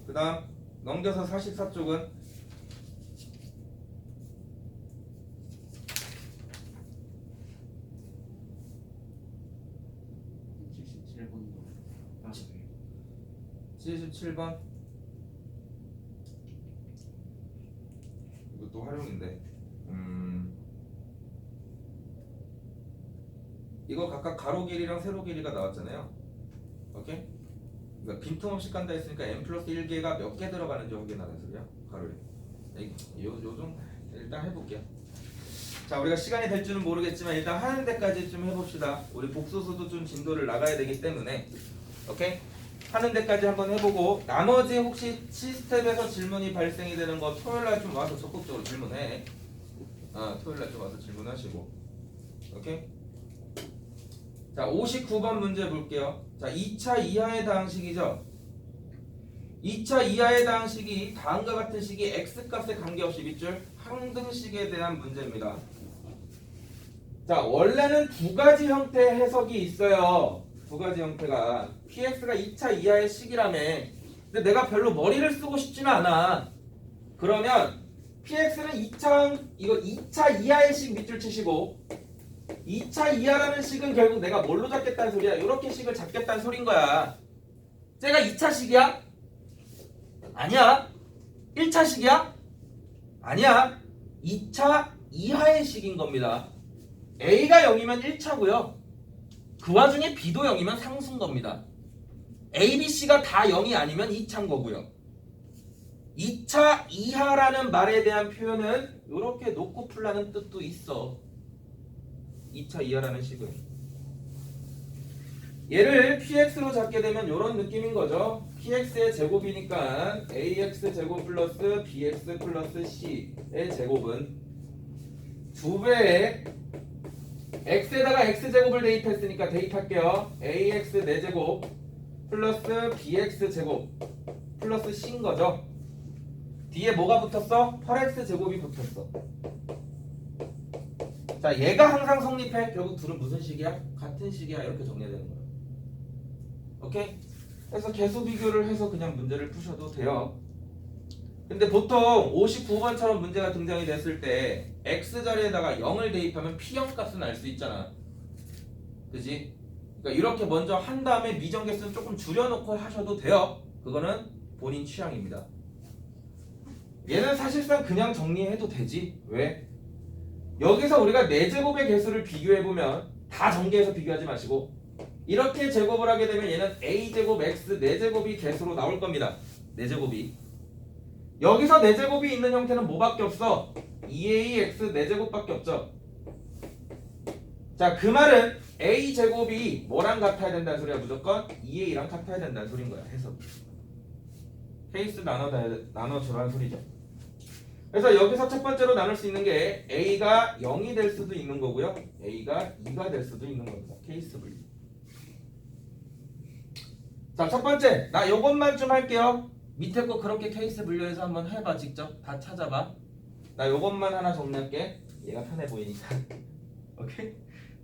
그 다음 넘겨서 44쪽은 77번 이것도 활용인데 이거 각각 가로 길이랑 세로 길이가 나왔잖아요. 오케이? 그러니까 빈틈없이 깐다 했으니까 n 플러스 1개가 몇 개 들어가는지 확인하는 소리야. 가로에. 요 정도 일단 해볼게요. 자, 우리가 시간이 될 줄은 모르겠지만 일단 하는 데까지 좀 해봅시다. 우리 복수수도 좀 진도를 나가야 되기 때문에 오케이? 하는 데까지 한번 해보고 나머지 혹시 시스템에서 질문이 발생이 되는 거 토요일날 좀 와서 적극적으로 질문해. 토요일날 좀 와서 질문하시고 오케이? 자, 59번 문제 볼게요. 자, 2차 이하의 다항식이죠. 2차 이하의 다항식이 다음과 같은 식이 x값에 관계없이 밑줄 항등식에 대한 문제입니다. 자, 원래는 두 가지 형태의 해석이 있어요. 두 가지 형태가. px가 2차 이하의 식이라며. 근데 내가 별로 머리를 쓰고 싶지는 않아. 그러면 px는 2차 이하의 식 밑줄 치시고 2차 이하라는 식은 결국 내가 뭘로 잡겠다는 소리야? 이렇게 식을 잡겠다는 소린 거야. 쟤가 2차 식이야? 아니야. 1차 식이야? 아니야. 2차 이하의 식인 겁니다. A가 0이면 1차고요. 그 와중에 B도 0이면 상수인 겁니다. A, B, C가 다 0이 아니면 2차인 거고요. 2차 이하라는 말에 대한 표현은 이렇게 놓고 풀라는 뜻도 있어. 2차 이하라는 식은. 얘를 px로 잡게 되면 이런 느낌인 거죠. px의 제곱이니까 ax 제곱 플러스 bx 플러스 c의 제곱은 2배의 x에다가 x제곱을 대입했으니까 대입할게요. ax 4제곱 플러스 bx 제곱 플러스 c인 거죠. 뒤에 뭐가 붙었어? 8x 제곱이 붙었어. 자, 얘가 항상 성립해. 결국 둘은 무슨 식이야? 같은 식이야. 이렇게 정리해야 되는 거야. 오케이? 그래서 개수 비교를 해서 그냥 문제를 푸셔도 돼요. 근데 보통 59번처럼 문제가 등장이 됐을 때 x 자리에다가 0을 대입하면 P0 값은 알 수 있잖아. 그지? 그러니까 이렇게 먼저 한 다음에 미정개수는 조금 줄여놓고 하셔도 돼요. 그거는 본인 취향입니다. 얘는 사실상 그냥 정리해도 되지. 왜? 여기서 우리가 4제곱의 개수를 비교해보면 다 전개해서 비교하지 마시고 이렇게 제곱을 하게 되면 얘는 a제곱 x 4제곱이 개수로 나올 겁니다. 4제곱이. 여기서 4제곱이 있는 형태는 뭐밖에 없어? 2ax 4제곱밖에 없죠. 자, 그 말은 a제곱이 뭐랑 같아야 된다는 소리야? 무조건 2a랑 같아야 된다는 소린 거야. 해석. 케이스 나눠주라는 소리죠. 그래서 여기서 첫 번째로 나눌 수 있는 게 a가 0이 될 수도 있는 거고요. a가 2가 될 수도 있는 겁니다. 케이스 분리. 자, 첫 번째, 나 요것만 좀 할게요. 밑에 거 그렇게 케이스 분류해서 한번 해봐. 직접 다 찾아봐. 나 요것만 하나 정리할게. 얘가 편해 보이니까. 오케이?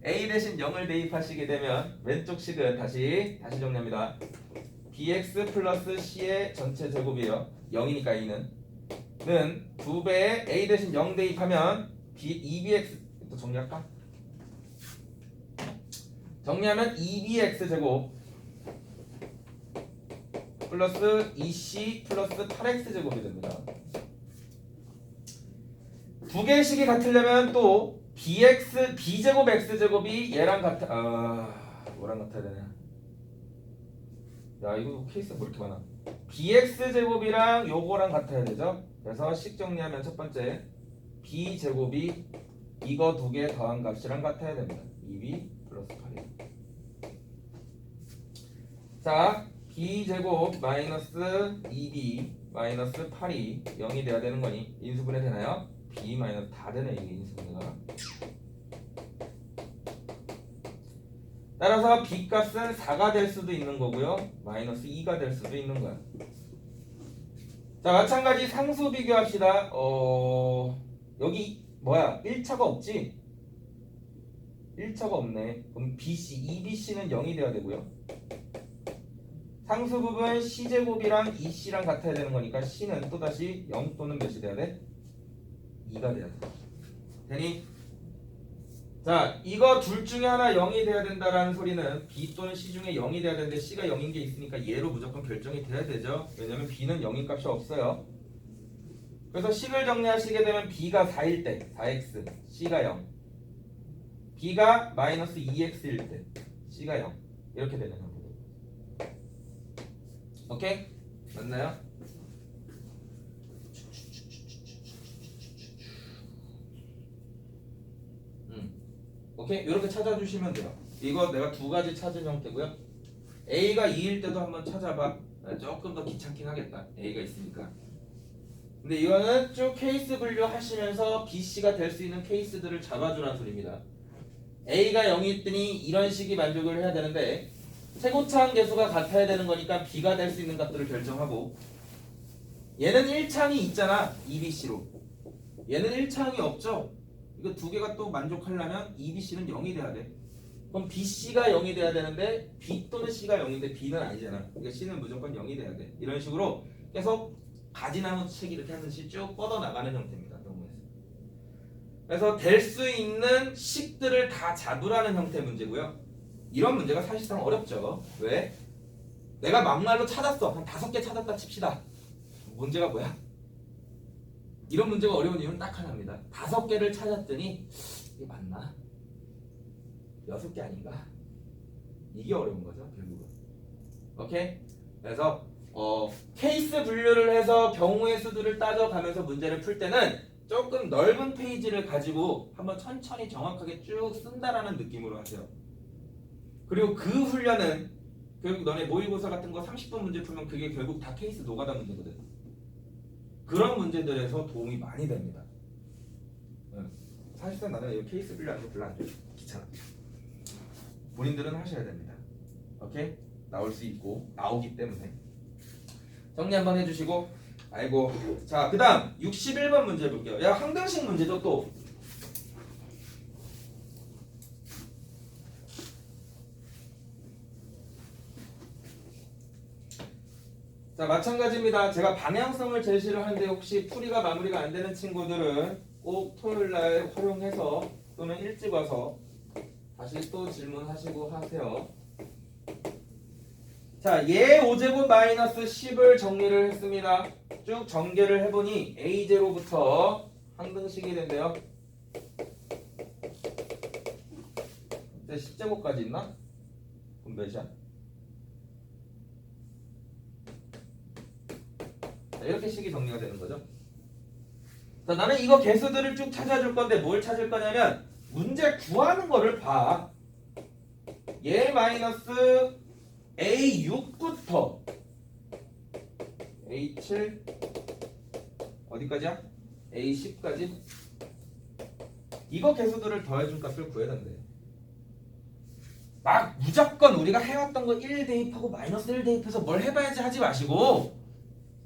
a 대신 0을 대입하시게 되면 왼쪽 식은 다시 정리합니다. bx 플러스 c의 전체 제곱이에요. 0이니까 a는 2배의 a 대신 0 대입하면 2bx 또 정리할까? 정리하면 2bx 제곱 플러스 2c 플러스 8x 제곱이 됩니다. 두 개의 식이 같으려면 또 b제곱 x제곱이 얘랑 뭐랑 같아야 되냐? 야, 이거 케이스 뭐 이렇게 많아? bx제곱이랑 요거랑 같아야 되죠? 그래서 식 정리하면 첫 번째 b제곱이 이거 두 개 더한 값이랑 같아야 됩니다. 2b 플러스 8이. 자, b제곱 마이너스 2b 마이너스 8이 0이 돼야 되는 거니 인수분해 되나요? b 마이너스 다 되네. 이게 인수분해가. 따라서 b 값은 4가 될 수도 있는 거고요. 마이너스 2가 될 수도 있는 거야. 자, 마찬가지 상수 비교합시다. 여기 뭐야? 1차가 없지? 1차가 없네. 그럼 BC, 2BC는 0이 돼야 되고요. 상수 부분 C제곱이랑 2C랑 같아야 되는 거니까 C는 또다시 0 또는 몇이 돼야 돼? 2가 돼야 돼. 되니? 자, 이거 둘 중에 하나 0이 돼야 된다라는 소리는 B 또는 C 중에 0이 돼야 되는데 C가 0인 게 있으니까 얘로 무조건 결정이 돼야 되죠. 왜냐면 B는 0인 값이 없어요. 그래서 식을 정리하시게 되면 B가 4일 때 4x, C가 0. B가 마이너스 2x일 때 C가 0. 이렇게 되는 형태죠. 오케이? 맞나요? 오케이? 이렇게 찾아주시면 돼요. 이거 내가 두 가지 찾은 형태고요. A가 2일 때도 한번 찾아봐. 조금 더 귀찮긴 하겠다. A가 있으니까. 근데 이거는 쭉 케이스 분류 하시면서 BC가 될 수 있는 케이스들을 잡아주라는 소리입니다. A가 0이 있더니 이런 식이 만족을 해야 되는데 최고차항 개수가 같아야 되는 거니까 B가 될 수 있는 값들을 결정하고 얘는 1차항이 있잖아. 2BC로. 얘는 1차항이 없죠. 이거 두 개가 또 만족하려면 2BC는 0이 돼야 돼. 그럼 BC가 0이 돼야 되는데 B 또는 C가 0인데 B는 아니잖아. 그러니까 C는 무조건 0이 돼야 돼. 이런 식으로 계속 가지나무 책 이렇게 하듯이 쭉 뻗어 나가는 형태입니다. 그래서 될 수 있는 식들을 다 잡으라는 형태의 문제고요. 이런 문제가 사실상 어렵죠. 왜? 내가 막말로 찾았어. 한 5개 찾았다 칩시다. 문제가 뭐야? 이런 문제가 어려운 이유는 딱 하나입니다. 5개를 찾았더니 이게 맞나? 6개 아닌가? 이게 어려운 거죠 결국은. 오케이? 그래서 케이스 분류를 해서 경우의 수들을 따져가면서 문제를 풀 때는 조금 넓은 페이지를 가지고 한번 천천히 정확하게 쭉 쓴다라는 느낌으로 하세요. 그리고 그 훈련은 결국 너네 모의고사 같은 거 30분 문제 풀면 그게 결국 다 케이스 노가다 문제거든. 그런 문제들에서 도움이 많이 됩니다. 사실상 나는 이 케이스 분류하는 거 별로 안 좋아해. 귀찮아. 본인들은 하셔야 됩니다. 오케이? 나올 수 있고 나오기 때문에 정리 한번 해주시고. 아이고. 자, 그 다음 61번 문제 볼게요. 야, 항등식 문제죠 또. 자, 마찬가지입니다. 제가 방향성을 제시를 하는데 혹시 풀이가 마무리가 안 되는 친구들은 꼭 토요일날 활용해서 또는 일찍 와서 다시 또 질문하시고 하세요. 자, 얘 5제곱 마이너스 10을 정리를 했습니다. 쭉 전개를 해보니 A0부터 항등식이 된대요. 이제 10제곱까지 있나? 그럼 몇이야? 자, 이렇게 식이 정리가 되는 거죠. 자, 나는 이거 개수들을 쭉 찾아줄 건데 뭘 찾을 거냐면 문제 구하는 거를 봐. 얘 마이너스 A6부터 A7 어디까지야? A10까지 이거 개수들을 더해준 값을 구해야 된대. 막 무조건 우리가 해왔던 거 1 대입하고 마이너스 1 대입해서 뭘 해봐야지 하지 마시고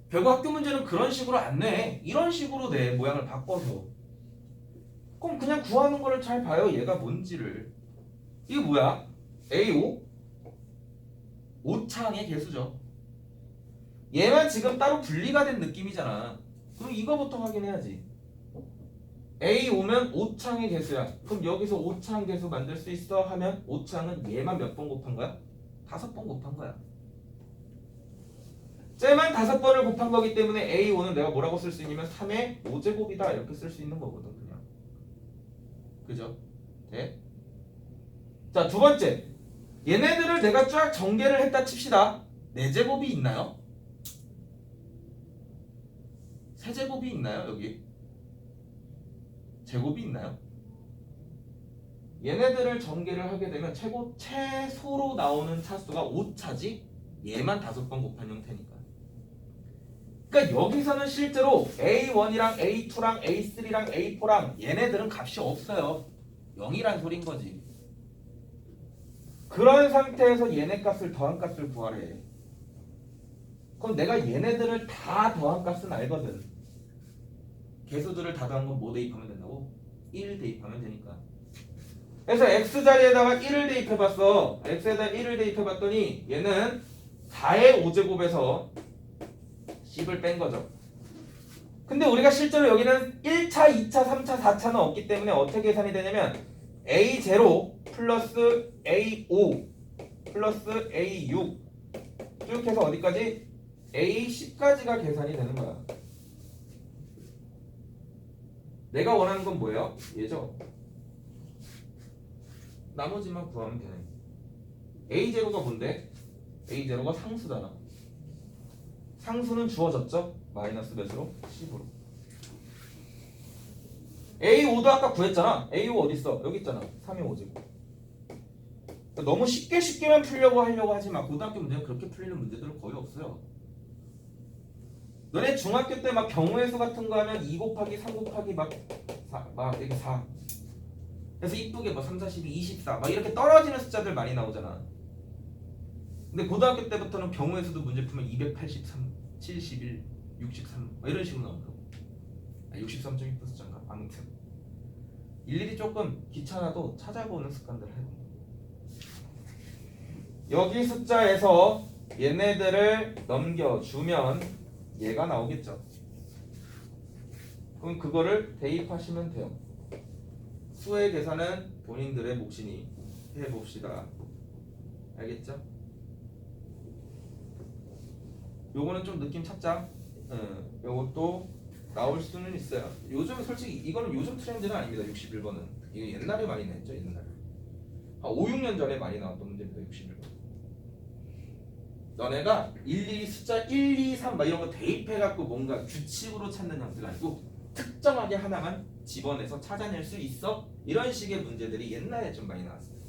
결국 학교 문제는 그런 식으로 안 내. 이런 식으로 내. 모양을 바꿔서. 그럼 그냥 구하는 거를 잘 봐요. 얘가 뭔지를. 이게 뭐야? A5? 5창의 개수죠. 얘만 지금 따로 분리가 된 느낌이잖아. 그럼 이거부터 확인해야지. A5면 5창의 개수야. 그럼 여기서 5창 개수 만들 수 있어? 하면 5창은 얘만 몇 번 곱한 거야? 5번 곱한 거야. 쟤만 5번을 곱한 거기 때문에 A5는 내가 뭐라고 쓸 수 있냐면 3의 5제곱이다 이렇게 쓸 수 있는 거거든 그냥. 그죠? 네? 자, 두 번째. 얘네들을 내가 쫙 전개를 했다 칩시다. 4제곱이 있나요? 3제곱이 있나요? 여기? 제곱이 있나요? 얘네들을 전개를 하게 되면 최소로 나오는 차수가 5차지? 얘만 5번 곱한 형태니까. 그러니까 여기서는 실제로 A1이랑 A2랑 A3랑 A4랑 얘네들은 값이 없어요. 0이란 소린 거지. 그런 상태에서 얘네 값을 더한 값을 구하래. 그럼 내가 얘네들을 다 더한 값은 알거든. 개수들을 다 더한 건 뭐 대입하면 된다고? 1 대입하면 되니까. 그래서 X자리에다가 1을 대입해봤어. X에다 1을 대입해봤더니 얘는 4의 5제곱에서 10을 뺀 거죠. 근데 우리가 실제로 여기는 1차, 2차, 3차, 4차는 없기 때문에 어떻게 계산이 되냐면 A0 플러스 A5 플러스 A6 쭉 해서 어디까지? A10까지가 계산이 되는 거야. 내가 원하는 건 뭐예요? 얘죠. 나머지만 구하면 되네. A0가 뭔데? A0가 상수잖아. 상수는 주어졌죠? 마이너스 몇으로? 10으로. A5도 아까 구했잖아. A5 어딨어? 여기 있잖아. 3의 5제곱. 너무 쉽게만 풀려고 하려고 하지 마. 고등학교 문제는 그렇게 풀리는 문제들은 거의 없어요. 너네 중학교 때 막 경우의 수 같은 거 하면 2 곱하기 3 곱하기 막 이게 4. 그래서 이쁘게 뭐 3, 4, 12, 24 막 이렇게 떨어지는 숫자들 많이 나오잖아. 근데 고등학교 때부터는 경우의 수도 문제 풀면 283, 71, 63 막 이런 식으로 나온다고. 63점 이쁜 숫자인가? 아무튼 일일이 조금 귀찮아도 찾아보는 습관들을 해요. 여기 숫자에서 얘네들을 넘겨주면 얘가 나오겠죠. 그럼 그거를 대입하시면 돼요. 수의 계산은 본인들의 몫이니 해봅시다. 알겠죠? 요거는 좀 느낌 찾자. 요것도 나올 수는 있어요. 요즘 솔직히 이거는 요즘 트렌드는 아닙니다. 61번은 이게 옛날에 많이 냈죠. 옛날에. 5, 6년 전에 많이 나왔던 문제입니다. 61번. 너네가 일일이 숫자 1, 2, 3 막 이런 거 대입해갖고 뭔가 규칙으로 찾는 형태가 아니고 특정하게 하나만 집어내서 찾아낼 수 있어? 이런 식의 문제들이 옛날에 좀 많이 나왔어요.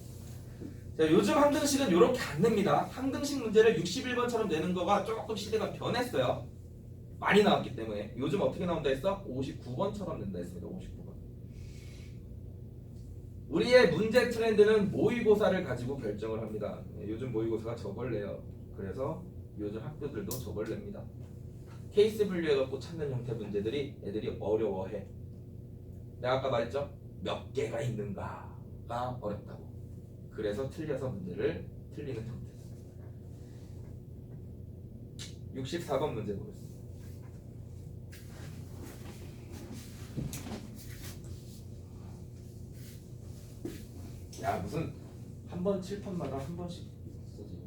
자, 요즘 항등식은 이렇게 안 냅니다. 항등식 문제를 61번처럼 내는 거가 조금 시대가 변했어요. 많이 나왔기 때문에. 요즘 어떻게 나온다 했어? 59번처럼 낸다 했습니다. 59번. 우리의 문제 트렌드는 모의고사를 가지고 결정을 합니다. 요즘 모의고사가 저걸 내요. 그래서 요즘 학교들도 저걸 냅니다. 케이스 분류해갖고 찾는 형태 문제들이 애들이 어려워해. 내가 아까 말했죠? 몇 개가 있는가가 어렵다고. 그래서 틀려서 문제를 틀리는 형태. 64번 문제 보겠습니다. 야, 무슨 한 번 칠판마다 한 번씩 쓰지.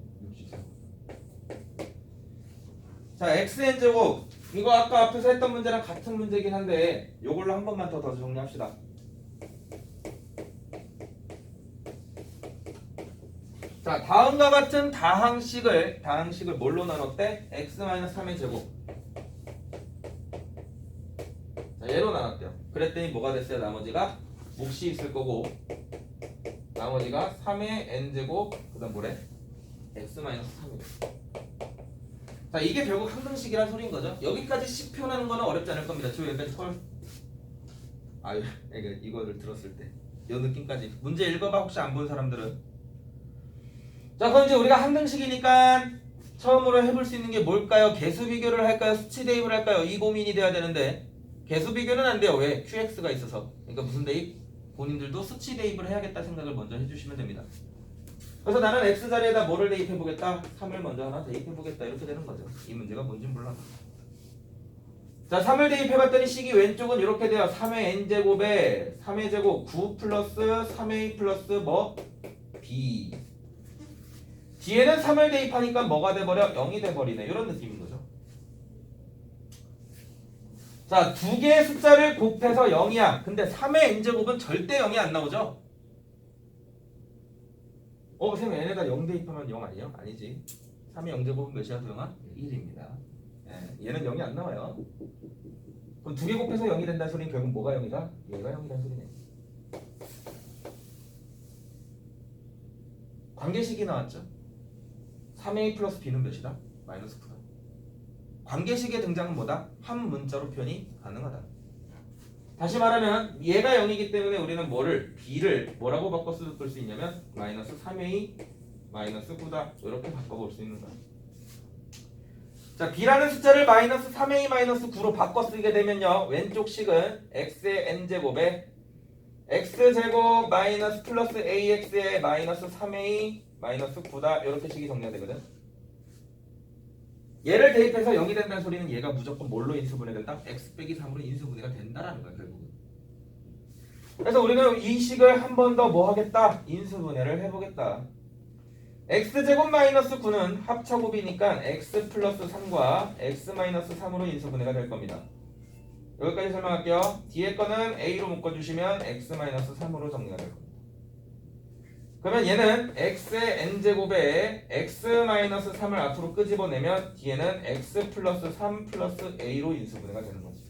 64번. 자, xn제곱 이거 아까 앞에서 했던 문제랑 같은 문제긴 한데 요걸로 한 번만 더 정리합시다. 자, 다음과 같은 다항식을 뭘로 나눴대? x-3의 제곱. 자, 얘로 나눴대요. 그랬더니 뭐가 됐어요? 나머지가 몫이 있을 거고 나머지가 3의 n제곱 그다음 뭐래? x-3이래. 자, 이게 결국 항등식이란 소리인 거죠. 여기까지 식 표현하는 거는 어렵지 않을 겁니다. 저 여기까지 털. 아유, 이거를 들었을 때 이 느낌까지. 문제 읽어봐. 혹시 안 본 사람들은. 자, 그럼 이제 우리가 항등식이니까 처음으로 해볼 수 있는 게 뭘까요? 개수 비교를 할까요? 수치 대입을 할까요? 이 고민이 돼야 되는데 개수 비교는 안 돼요. 왜? QX가 있어서. 그러니까 무슨 대입? 본인들도 수치 대입을 해야겠다 생각을 먼저 해주시면 됩니다. 그래서 나는 x 자리에다 뭐를 대입해보겠다? 3을 먼저 하나 대입해보겠다. 이렇게 되는 거죠. 이 문제가 뭔진 몰라. 자, 3을 대입해봤더니 식이 왼쪽은 이렇게 돼요. 3의 n제곱에 3의 제곱 9 플러스 3a 플러스 뭐? b. 뒤에는 3을 대입하니까 뭐가 돼버려? 0이 돼버리네. 이런 느낌인 거죠. 자, 두 개의 숫자를 곱해서 0이야. 근데 3의 n제곱은 절대 0이 안 나오죠? 선생님 n에다 0 대입하면 0 아니에요? 아니지. 3의 0제곱은 몇이야 도영아? 1입니다. 얘는 0이 안 나와요. 그럼 두 개 곱해서 0이 된다는 소리는 결국 뭐가 0이다? 얘가 0이라는 소리네. 관계식이 나왔죠? 3a 플러스 b는 몇이다? 마이너스 9다. 관계식의 등장은 뭐다? 한 문자로 표현이 가능하다. 다시 말하면 얘가 0이기 때문에 우리는 뭐를 b를 뭐라고 바꿔 쓸 수 있냐면 마이너스 3a 마이너스 9다 이렇게 바꿔볼 수 있는 거야. 자, b라는 숫자를 마이너스 3a 마이너스 9로 바꿔 쓰게 되면요 왼쪽 식은 x의 n제곱에 x제곱 마이너스 플러스 ax의 마이너스 3a 마이너스 9다 이렇게 식이 정리가 되거든. 얘를 대입해서 0이 된다는 소리는 얘가 무조건 뭘로 인수분해 된다? x 빼기 3으로 인수분해가 된다라는 거야 결국은. 그래서 우리는 이 식을 한 번 더 뭐 하겠다? 인수분해를 해보겠다. x제곱 마이너스 9는 합차곱이니까 x 플러스 3과 x 마이너스 3으로 인수분해가 될 겁니다. 여기까지 설명할게요. 뒤에 거는 a로 묶어주시면 x 마이너스 3으로 정리가 될 겁니다. 그러면 얘는 x의 n제곱에 x 마이너스 3을 앞으로 끄집어내면 뒤에는 x 플러스 3 플러스 a로 인수분해가 되는 거지.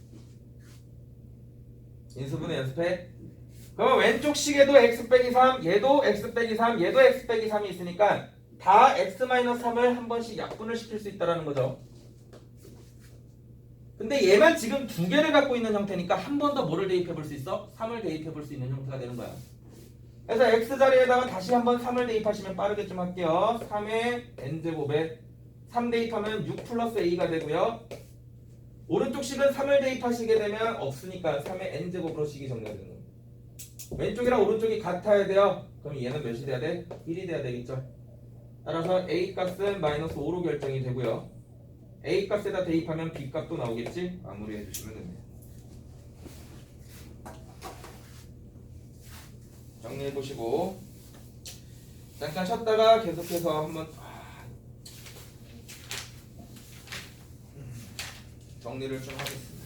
인수분해 연습해. 그러면 왼쪽 식에도 x 빼기 3, 얘도 x 빼기 3, 얘도 x 빼기 3이 있으니까 다 x 마이너스 3을 한 번씩 약분을 시킬 수 있다는 거죠. 근데 얘만 지금 두 개를 갖고 있는 형태니까 한 번 더 뭐를 대입해 볼 수 있어? 3을 대입해 볼 수 있는 형태가 되는 거야. 그래서 x 자리에다가 다시 한번 3을 대입하시면 빠르게 좀 할게요. 3의 n제곱에 3 대입하면 6 플러스 a가 되고요. 오른쪽 식은 3을 대입하시게 되면 없으니까 3의 n제곱으로 식이 정리가 되는 거예요. 왼쪽이랑 오른쪽이 같아야 돼요. 그럼 얘는 몇이 돼야 돼? 1이 돼야 되겠죠. 따라서 a 값은 마이너스 5로 결정이 되고요. a 값에다 대입하면 b 값도 나오겠지? 마무리해 주시면 됩니다. 정리해 보시고 잠깐 쉬었다가 계속해서 한번 정리를 좀 하겠습니다.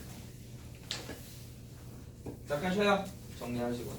잠깐 쉬어요. 정리하시고.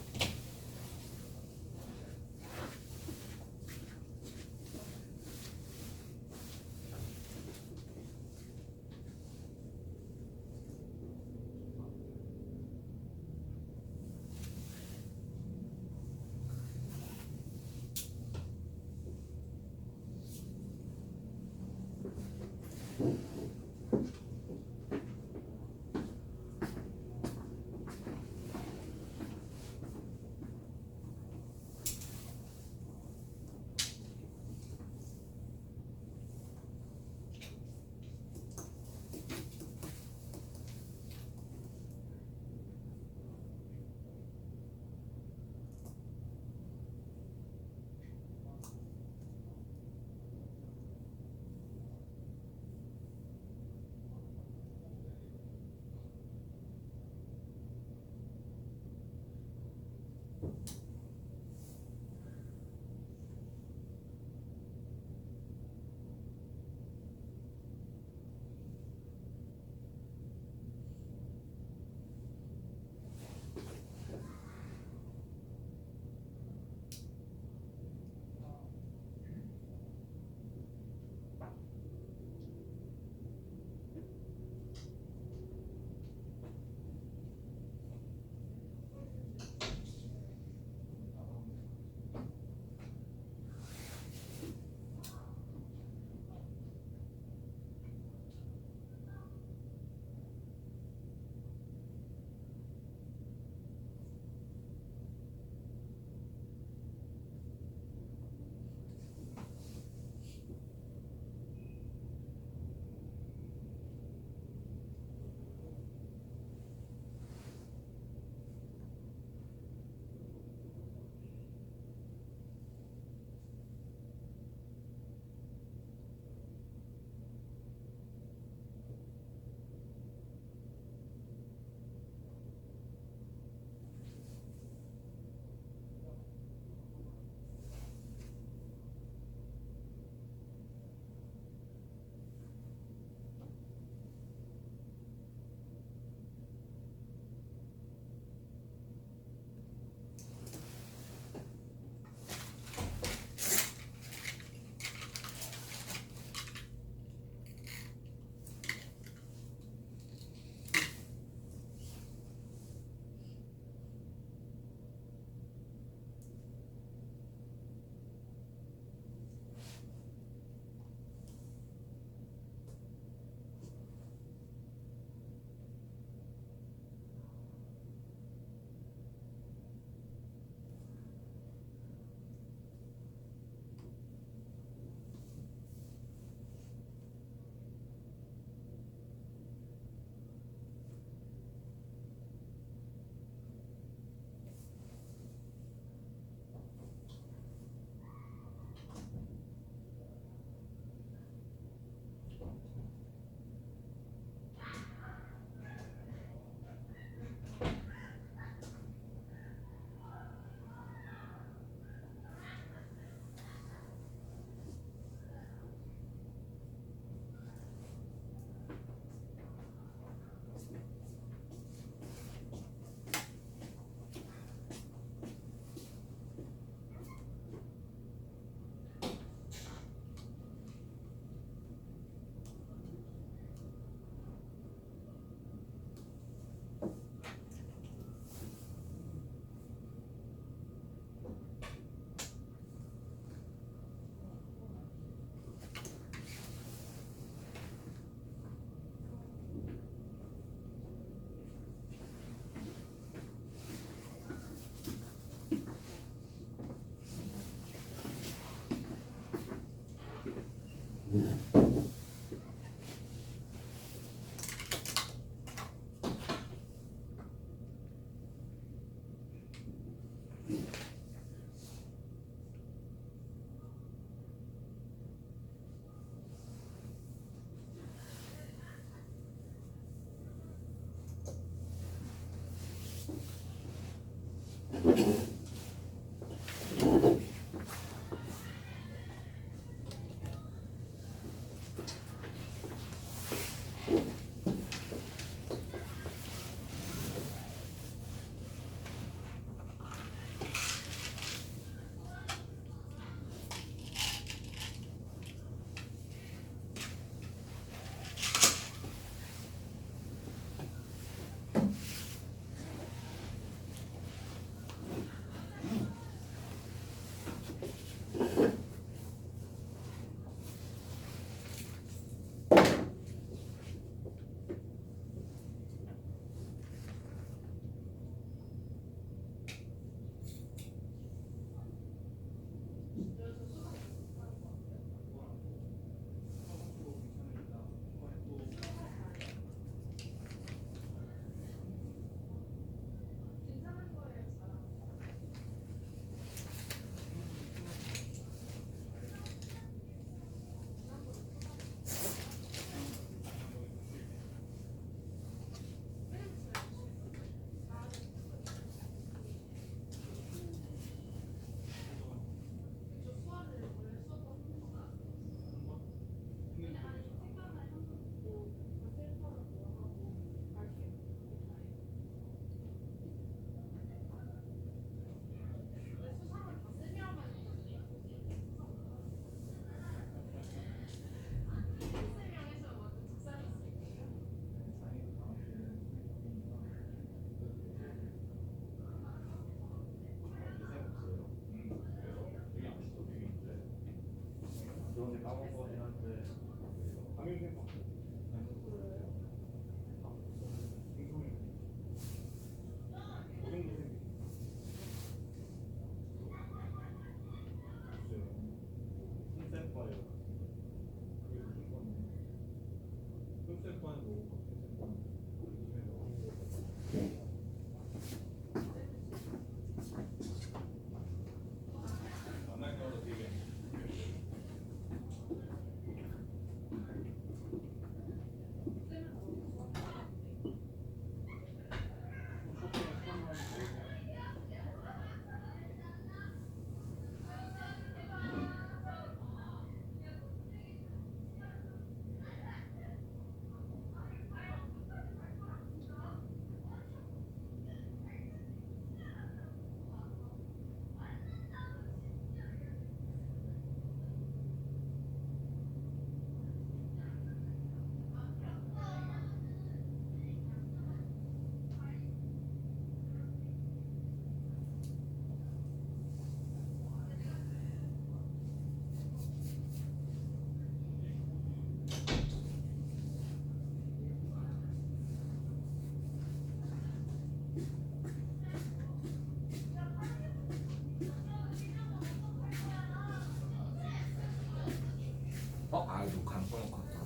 녹화 안 꺼놓고 왔다.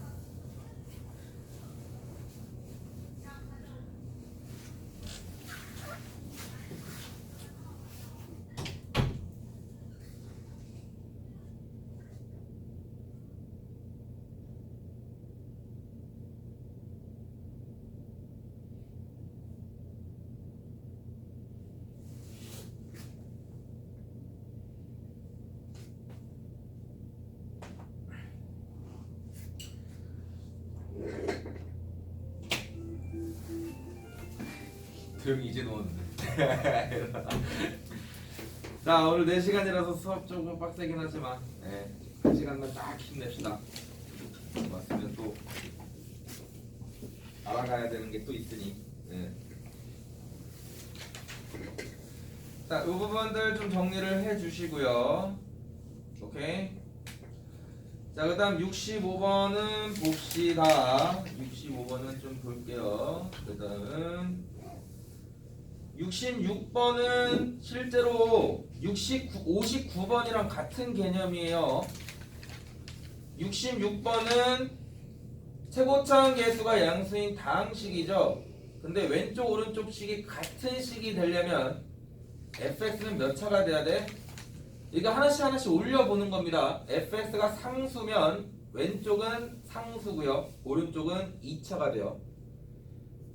조용히 이제 누웠는데. 자, 오늘 4시간이라서 수업 조금 빡세긴 하지만 1시간만 딱 힘냅시다. 왔으면 또 알아가야 되는 게 또 있으니. 자, 이 부분들 좀 정리를 해주시고요. 오케이. 자, 그 다음 65번은 봅시다. 65번은 좀 볼게요. 그 다음 66번은 실제로 59번이랑 같은 개념이에요. 66번은 최고차원 계수가 양수인 다항식이죠. 근데 왼쪽 오른쪽 식이 같은 식이 되려면 fx는 몇 차가 돼야 돼? 이거 하나씩 올려보는 겁니다. fx가 상수면 왼쪽은 상수고요. 오른쪽은 2차가 돼요.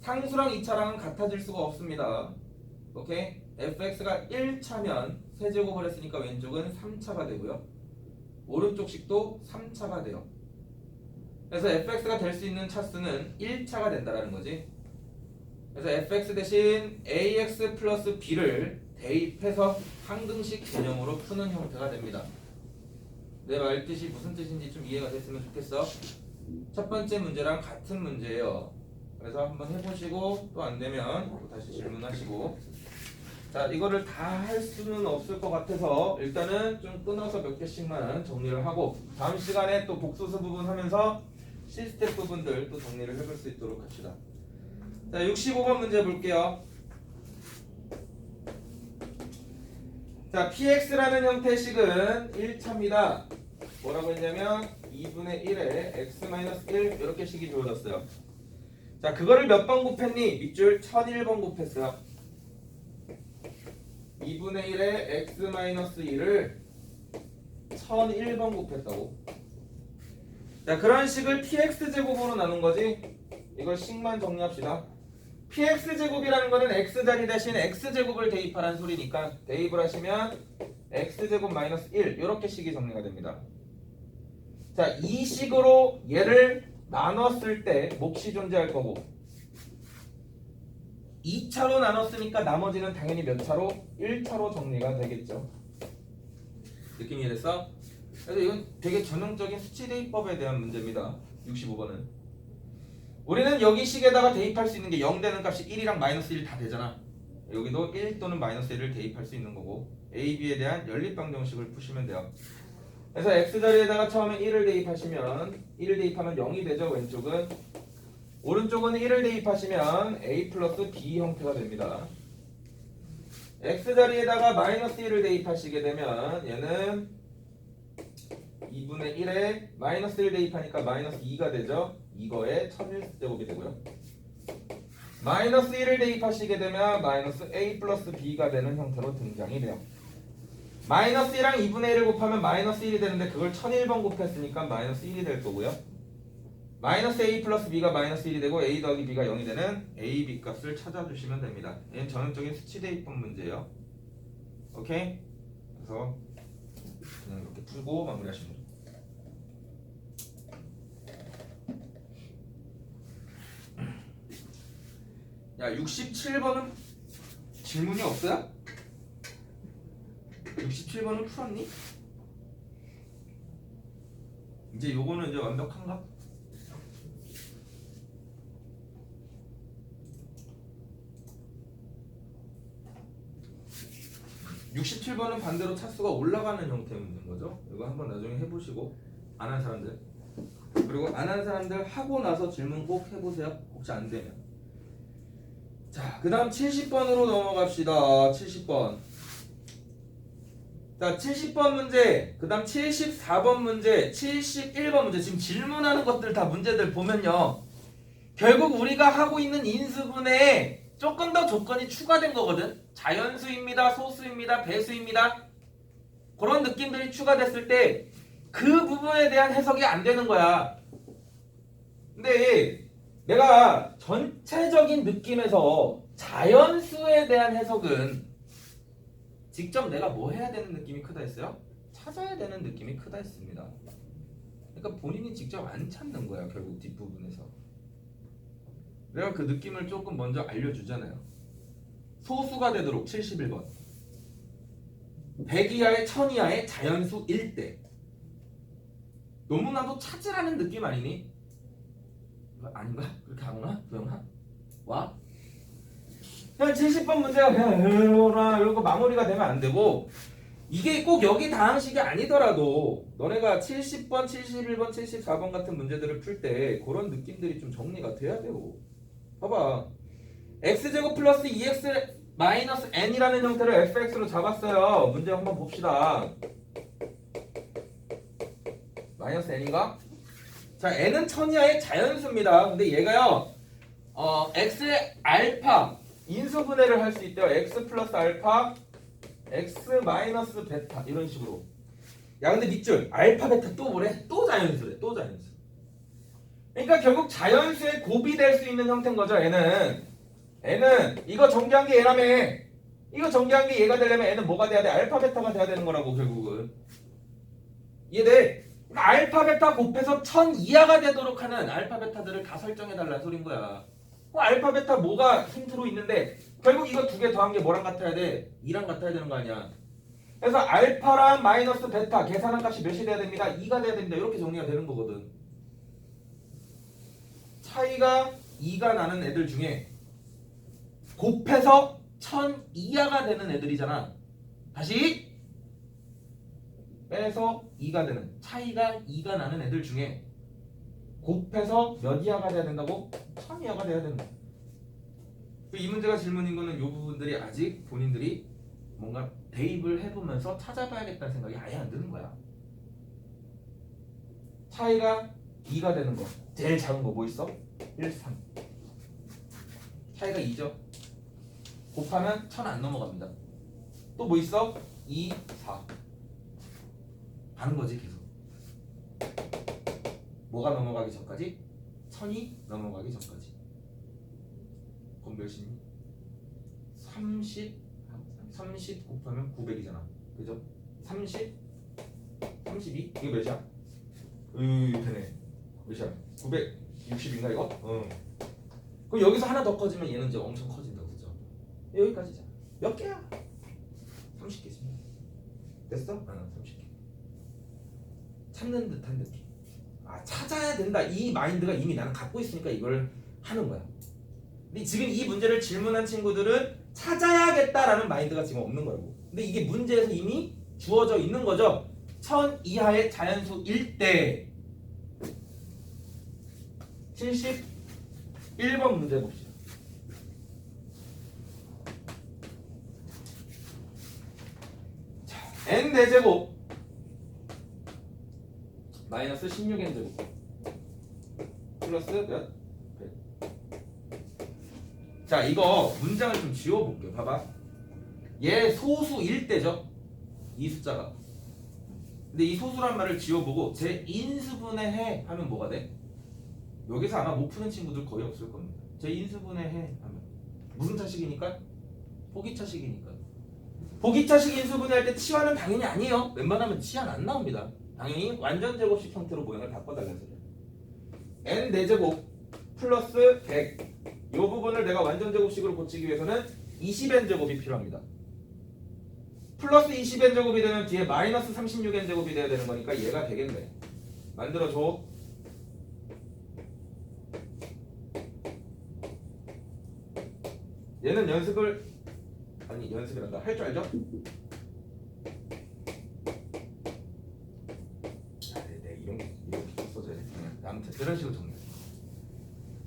상수랑 2차랑은 같아질 수가 없습니다. 오케이? fx가 1차면 세제곱을 했으니까 왼쪽은 3차가 되고요. 오른쪽 식도 3차가 돼요. 그래서 fx가 될 수 있는 차수는 1차가 된다라는 거지. 그래서 fx 대신 ax 플러스 b를 대입해서 항등식 개념으로 푸는 형태가 됩니다. 내 말 뜻이 무슨 뜻인지 좀 이해가 됐으면 좋겠어. 첫 번째 문제랑 같은 문제예요. 그래서 한번 해보시고 또 안 되면 또 다시 질문하시고. 자, 이거를 다 할 수는 없을 것 같아서 일단은 좀 끊어서 몇 개씩만 정리를 하고 다음 시간에 또 복수수 부분 하면서 시스템 부분들 또 정리를 해볼 수 있도록 합시다. 자, 65번 문제 볼게요. 자, px라는 형태의 식은 1차입니다. 뭐라고 했냐면 2분의 1에 x-1 이렇게 식이 주어졌어요. 자, 그거를 몇 번 곱했니? 밑줄 1001번 곱했어요. 2분의 1에 x-1을 1001번 곱했다고. 자, 그런 식을 px제곱으로 나눈 거지. 이걸 식만 정리합시다. px제곱이라는 거는 x자리 대신 x제곱을 대입하라는 소리니까 대입을 하시면 x제곱 마이너스 1 이렇게 식이 정리가 됩니다. 자, 이 식으로 얘를 나눴을 때 몫이 존재할 거고 2차로 나눴으니까 나머지는 당연히 몇 차로? 1차로 정리가 되겠죠. 느낌이 이랬어? 그래서 이건 되게 전형적인 수치 대입법에 대한 문제입니다. 65번은 우리는 여기 식에다가 대입할 수 있는 게 0 되는 값이 1이랑 마이너스 1 다 되잖아. 여기도 1 또는 마이너스 1을 대입할 수 있는 거고 A, B에 대한 연립방정식을 푸시면 돼요. 그래서 x자리에다가 처음에 1을 대입하시면 1을 대입하면 0이 되죠. 왼쪽은. 오른쪽은 1을 대입하시면 a 플러스 b 형태가 됩니다. x자리에다가 마이너스 1을 대입하시게 되면 얘는 2분의 1에 마이너스 1 대입하니까 마이너스 2가 되죠. 이거에 1001제곱이 되고요. 마이너스 1을 대입하시게 되면 마이너스 a 플러스 b가 되는 형태로 등장이 돼요. 마이너스 1이랑 2분의 1을 곱하면 마이너스 1이 되는데 그걸 1001번 곱했으니까 마이너스 1이 될 거고요. 마이너스 a 플러스 b가 마이너스 1이 되고 a 더하기 b가 0이 되는 a, b 값을 찾아주시면 됩니다. 얘는 전형적인 수치 대입법 문제예요. 오케이? 그래서 그냥 이렇게 풀고 마무리하시면 돼요. 야, 67번은 질문이 없어요? 67번은 풀었니? 이제 요거는 이제 완벽한가? (67번은) 반대로 차수가 올라가는 형태의 문제인 거죠. 이거 한번 나중에 해보시고 안 한 사람들, 그리고 안 한 사람들 하고 나서 질문 꼭 해보세요. 혹시 안 되면. 자, 그 다음 70번으로 넘어갑시다. 70번. 자, 70번 문제, 그 다음 74번 문제, 71번 문제. 지금 질문하는 것들 다 문제들 보면요, 결국 우리가 하고 있는 인수분해에 조금 더 조건이 추가된 거거든. 자연수입니다, 소수입니다, 배수입니다. 그런 느낌들이 추가됐을 때 그 부분에 대한 해석이 안 되는 거야. 근데 내가 전체적인 느낌에서 자연수에 대한 해석은 직접 내가 뭐 해야 되는 느낌이 크다 했어요? 찾아야 되는 느낌이 크다 했습니다. 그러니까 본인이 직접 안 찾는 거야, 결국 뒷부분에서. 내가 그 느낌을 조금 먼저 알려주잖아요. 소수가 되도록 71번. 100 이하의 1000 이하의 자연수 1대. 너무나도 찾으라는 느낌 아니니? 아닌가? 그렇게 안 오나? 도영아? 와? 그냥 70번 문제가 그냥 이런 거 마무리가 되면 안 되고, 이게 꼭 여기 다항식이 아니더라도 너네가 70번, 71번, 74번 같은 문제들을 풀 때 그런 느낌들이 좀 정리가 돼야 돼요. 봐봐. x제곱 플러스 2x 마이너스 n이라는 형태를 fx로 잡았어요. 문제 한번 봅시다. 마이너스 n인가? 자, n은 1000 이하의 자연수입니다. 근데 얘가요, x의 알파 인수분해를 할 수 있대요. x 플러스 알파, x 마이너스 베타 이런 식으로. 야, 근데 밑줄 알파 베타 또 뭐래? 또 자연수래. 또 자연수. 그러니까 결국 자연수에 곱이 될 수 있는 형태인 거죠. n은 이거 전개한 게 얘라며. 이거 전개한 게 얘가 되려면 n은 뭐가 돼야 돼? 알파 베타가 돼야 되는 거라고 결국은. 이해돼? 그러니까 알파 베타 곱해서 1000 이하가 되도록 하는 알파 베타들을 다 설정해 달라는 소린 거야. 알파 베타 뭐가 힌트로 있는데 결국 이거 두 개 더한 게 뭐랑 같아야 돼? 2랑 같아야 되는 거 아니야. 그래서 알파랑 마이너스 베타 계산한 값이 몇이 돼야 됩니다? 2가 돼야 됩니다. 이렇게 정리가 되는 거거든. 차이가 2가 나는 애들 중에 곱해서 1000 이하가 되는 애들이잖아. 다시 빼서 2가 되는, 차이가 2가 나는 애들 중에 곱해서 몇 이하가 돼야 된다고? 1000 이하가 돼야 된다. 이 문제가 질문인 거는 이 부분들이 아직 본인들이 뭔가 대입을 해보면서 찾아봐야겠다는 생각이 아예 안 드는 거야. 차이가 2가 되는 거 제일 작은 거 뭐 있어? 1, 3. 차이가 2죠. 곱하면 1000 안 넘어갑니다. 또 뭐 있어? 2, 4. 가는 거지 계속. 뭐가 넘어가기 전까지? 1000이 넘어가기 전까지. 그럼 몇이니? 30 곱하면 900이잖아. 그죠? 30, 32? 이거 몇이야? 되네. 몇이야? 960인가 이거? 그럼 여기서 하나 더 커지면 얘는 이제 엄청 커진다고. 그죠? 여기까지잖아. 몇 개야? 30개지. 됐어? 30개. 찾는 듯한 느낌. 아, 찾아야 된다. 이 마인드가 이미 나는 갖고 있으니까 이걸 하는 거야. 근데 지금 이 문제를 질문한 친구들은 찾아야겠다라는 마인드가 지금 없는 거라고. 근데 이게 문제에서 이미 주어져 있는 거죠. 1000 이하의 자연수일 때 71번 문제 봅시다. 자, n 4제곱 마이너스 16n 제곱 플러스 몇? 100. 자, 이거 문장을 좀 지워볼게요. 봐봐. 얘 소수일 때죠. 이 숫자가. 근데 이 소수란 말을 지워보고 제 인수분해 해 하면 뭐가 돼? 여기서 아마 못 푸는 친구들 거의 없을 겁니다. 제 인수분해 해 하면 무슨 차식이니까? 포기차식이니까. 포기차식 인수분해할 때 치환은 당연히 아니에요. 웬만하면 치환 안 나옵니다. 당연히 완전 제곱식 형태로 모양을 바꿔달라는 소리야. n 4제곱 플러스 100. 이 부분을 내가 완전 제곱식으로 고치기 위해서는 20n 제곱이 필요합니다. 플러스 20n 제곱이 되면 뒤에 마이너스 36n 제곱이 돼야 되는 거니까 얘가 되겠네. 만들어줘. 얘는 연습이란다. 할 줄 알죠? 이런 게 써줘야 돼. 아무튼 이런 식으로 정리해.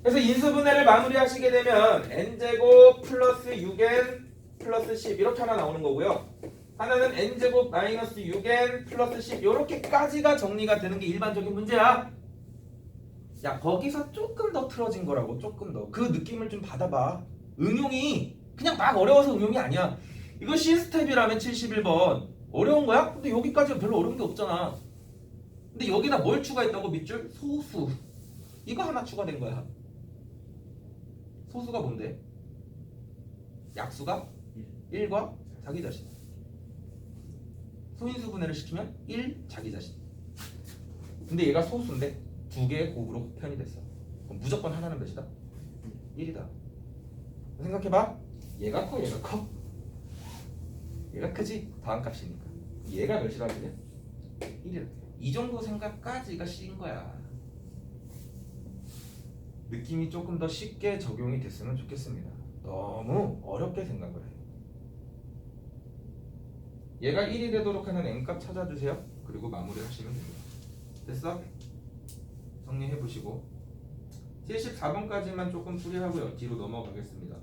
그래서 인수분해를 마무리하시게 되면 n제곱 플러스 6n 플러스 10 이렇게 하나 나오는 거고요. 하나는 n제곱 마이너스 6n 플러스 10 이렇게까지가 정리가 되는 게 일반적인 문제야. 야, 거기서 조금 더 틀어진 거라고. 조금 더 그 느낌을 좀 받아봐. 응용이 그냥 막 어려워서 응용이 아니야. 이거 C스텝이라면 71번 어려운 거야? 근데 여기까지는 별로 어려운 게 없잖아. 근데 여기다 뭘 추가했다고 밑줄? 소수. 이거 하나 추가된 거야. 소수가 뭔데? 약수가 1과 자기 자신. 소인수분해를 시키면 1 자기 자신. 근데 얘가 소수인데 두 개의 곱으로 편이 됐어. 그럼 무조건 하나는 몇이다? 1이다. 생각해봐. 얘가 커, 얘가 커. 얘가 크지? 다함값이니까. 얘가 몇이라고 그래? 1이다. 이 정도 생각까지가 C인 거야. 느낌이 조금 더 쉽게 적용이 됐으면 좋겠습니다. 너무 어렵게 생각을 해요. 얘가 1이 되도록 하는 n값 찾아주세요. 그리고 마무리 하시면 됩니다. 됐어? 정리해보시고 74번까지만 조금 풀이하고요. 뒤로 넘어가겠습니다.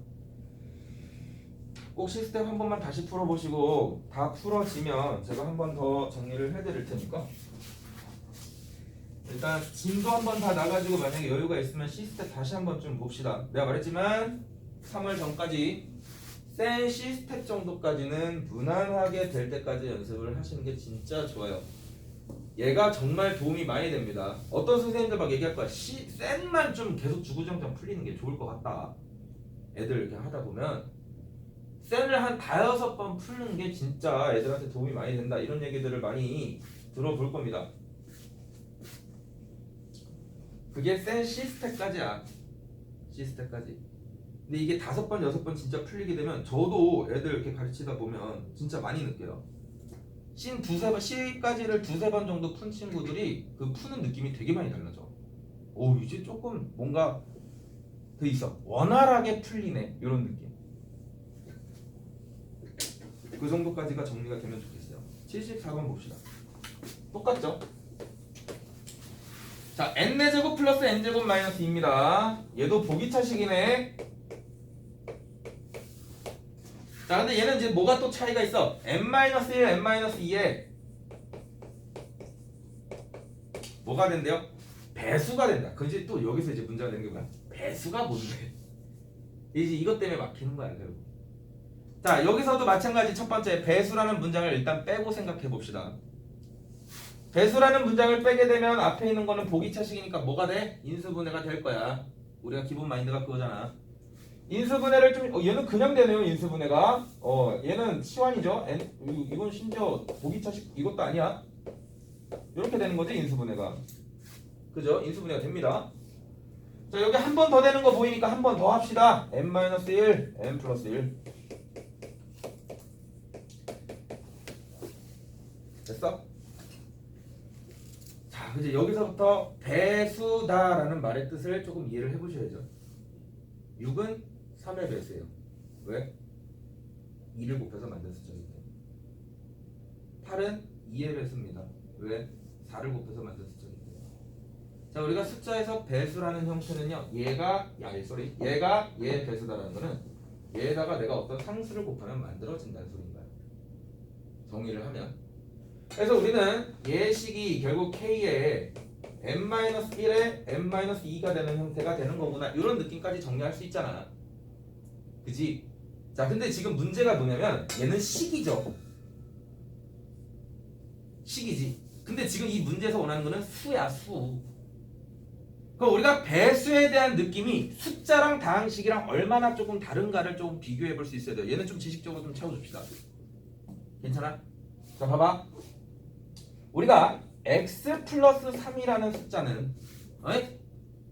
꼭 시스템 한 번만 다시 풀어보시고 다 풀어지면 제가 한 번 더 정리를 해드릴 테니까 일단 진도 한 번 다 나가지고 만약에 여유가 있으면 시스템 다시 한번 좀 봅시다. 내가 말했지만 3월 전까지 센 시스템 정도까지는 무난하게 될 때까지 연습을 하시는 게 진짜 좋아요. 얘가 정말 도움이 많이 됩니다. 어떤 선생님들 막 얘기할 거야. 센만 좀 계속 주구장창 풀리는 게 좋을 것 같다. 애들 이렇게 하다 보면 센을 한 5-6번 풀는 게 진짜 애들한테 도움이 많이 된다. 이런 얘기들을 많이 들어볼 겁니다. 그게 센 C스택까지야. C스택까지. 근데 이게 5번, 6번 진짜 풀리게 되면 저도 애들 이렇게 가르치다 보면 진짜 많이 느껴요. C까지를 2-3번 정도 푼 친구들이 그 푸는 느낌이 되게 많이 달라져. 오, 이제 조금 뭔가 더 있어. 원활하게 풀리네. 이런 느낌. 그 정도까지가 정리가 되면 좋겠어요. 74번 봅시다. 똑같죠? 자, n제곱 플러스 n제곱 마이너스 2입니다. 얘도 보기차식이네. 자, 근데 얘는 이제 뭐가 또 차이가 있어? n-1, n-2에 뭐가 된대요? 배수가 된다. 그지? 또 여기서 이제 문제가 되는 게 뭐야? 배수가 뭔데? 이제 이것 때문에 막히는 거야, 결국. 자, 여기서도 마찬가지 첫 번째 배수라는 문장을 일단 빼고 생각해 봅시다. 배수라는 문장을 빼게 되면 앞에 있는 거는 보기차식이니까 뭐가 돼? 인수분해가 될 거야. 우리가 기본 마인드가 그거잖아. 인수분해를 좀 얘는 그냥 되네요. 인수분해가 얘는 치환이죠. 이건 심지어 보기차식 이것도 아니야. 이렇게 되는 거지 인수분해가. 그죠? 인수분해가 됩니다. 자, 여기 한 번 더 되는 거 보이니까 한 번 더 합시다. n-1, n 플러스 1. 됐어? 자, 이제 여기서부터 배수다라는 말의 뜻을 조금 이해를 해보셔야죠. 6은 3의 배수예요. 왜? 2를 곱해서 만든 숫자이기 때문에. 8은 2의 배수입니다. 왜? 4를 곱해서 만든 숫자기 때문에. 자, 우리가 숫자에서 배수라는 형태는요. 얘가 얘의 배수다라는 거는 얘에다가 내가 어떤 상수를 곱하면 만들어진다는 소리인 거야. 정의를 하면. 그래서 우리는 얘식이 결국 k의 n-1에 n-2가 되는 형태가 되는 거구나. 이런 느낌까지 정리할 수 있잖아. 그지? 자, 근데 지금 문제가 뭐냐면 얘는 식이죠. 식이지. 근데 지금 이 문제에서 원하는 거는 수야, 수. 그럼 우리가 배수에 대한 느낌이 숫자랑 다항식이랑 얼마나 조금 다른가를 좀 비교해 볼 수 있어야 돼요. 얘는 좀 지식적으로 좀 채워줍시다. 괜찮아? 자, 봐봐. 우리가 x 플러스 3이라는 숫자는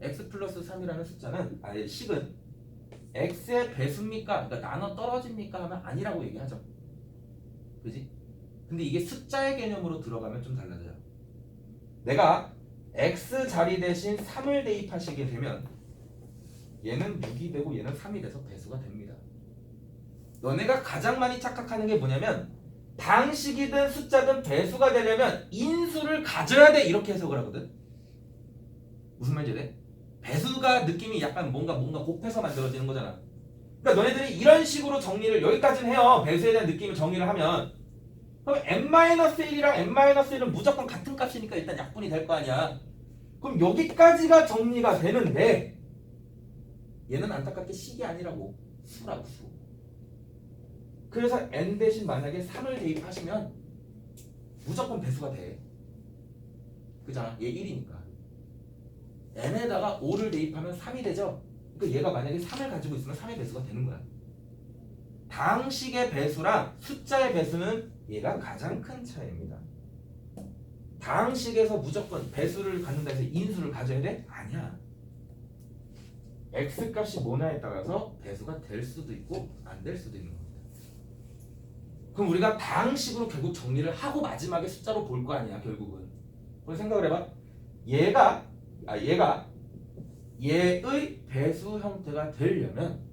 x 플러스 3이라는 숫자는 아예 식은 x의 배수입니까? 그러니까 나눠 떨어집니까? 하면 아니라고 얘기하죠. 그지? 근데 이게 숫자의 개념으로 들어가면 좀 달라져요. 내가 x 자리 대신 3을 대입하시게 되면 얘는 6이 되고 얘는 3이 돼서 배수가 됩니다. 너네가 가장 많이 착각하는 게 뭐냐면 방식이든 숫자든 배수가 되려면 인수를 가져야 돼 이렇게 해석을 하거든. 무슨 말인지 돼? 배수가 느낌이 약간 뭔가 곱해서 만들어지는 거잖아. 그러니까 너네들이 이런 식으로 정리를 여기까지는 해요. 배수에 대한 느낌을 정리를 하면 그럼 n-1이랑 n-1은 무조건 같은 값이니까 일단 약분이 될 거 아니야. 그럼 여기까지가 정리가 되는데 얘는 안타깝게 식이 아니라고 수라고 수. 그래서 n 대신 만약에 3을 대입하시면 무조건 배수가 돼. 그잖아. 얘 1이니까. n에다가 5를 대입하면 3이 되죠. 그러니까 얘가 만약에 3을 가지고 있으면 3의 배수가 되는 거야. 다항식의 배수랑 숫자의 배수는 얘가 가장 큰 차이입니다. 다항식에서 무조건 배수를 갖는다 해서 인수를 가져야 돼? 아니야. x 값이 뭐냐에 따라서 배수가 될 수도 있고 안 될 수도 있는 겁니다. 그럼 우리가 다항식으로 결국 정리를 하고 마지막에 숫자로 볼 거 아니야 결국은. 그럼 생각을 해봐. 얘가 얘의 배수 형태가 되려면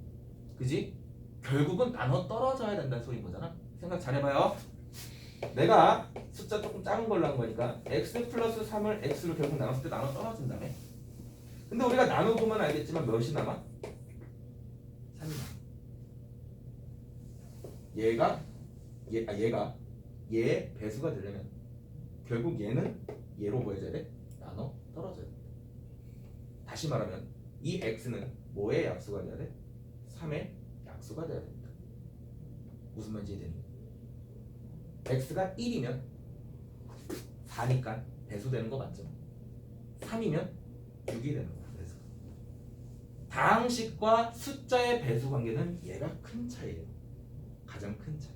그지? 결국은 나눠 떨어져야 된다는 소리인 거잖아. 생각 잘 해봐요. 내가 숫자 조금 작은 걸로 한 거니까 x 플러스 3을 x로 결국 나눴을 때 나눠 떨어진다며. 근데 우리가 나눠보면 알겠지만 몇이 남아? 3이 남아. 얘가 얘의 배수가 되려면 결국 얘는 얘로 뭐 해줘야 돼? 나눠 떨어져야 돼. 다시 말하면 이 x는 뭐의 약수가 돼야 돼? 3의 약수가 돼야 됩니다. 무슨 말인지 이해되니? x가 1이면 4니까 배수되는 거 맞죠? 3이면 6이 되는 거야. 그래서 다항식과 숫자의 배수 관계는 얘가 큰 차이예요. 가장 큰 차이.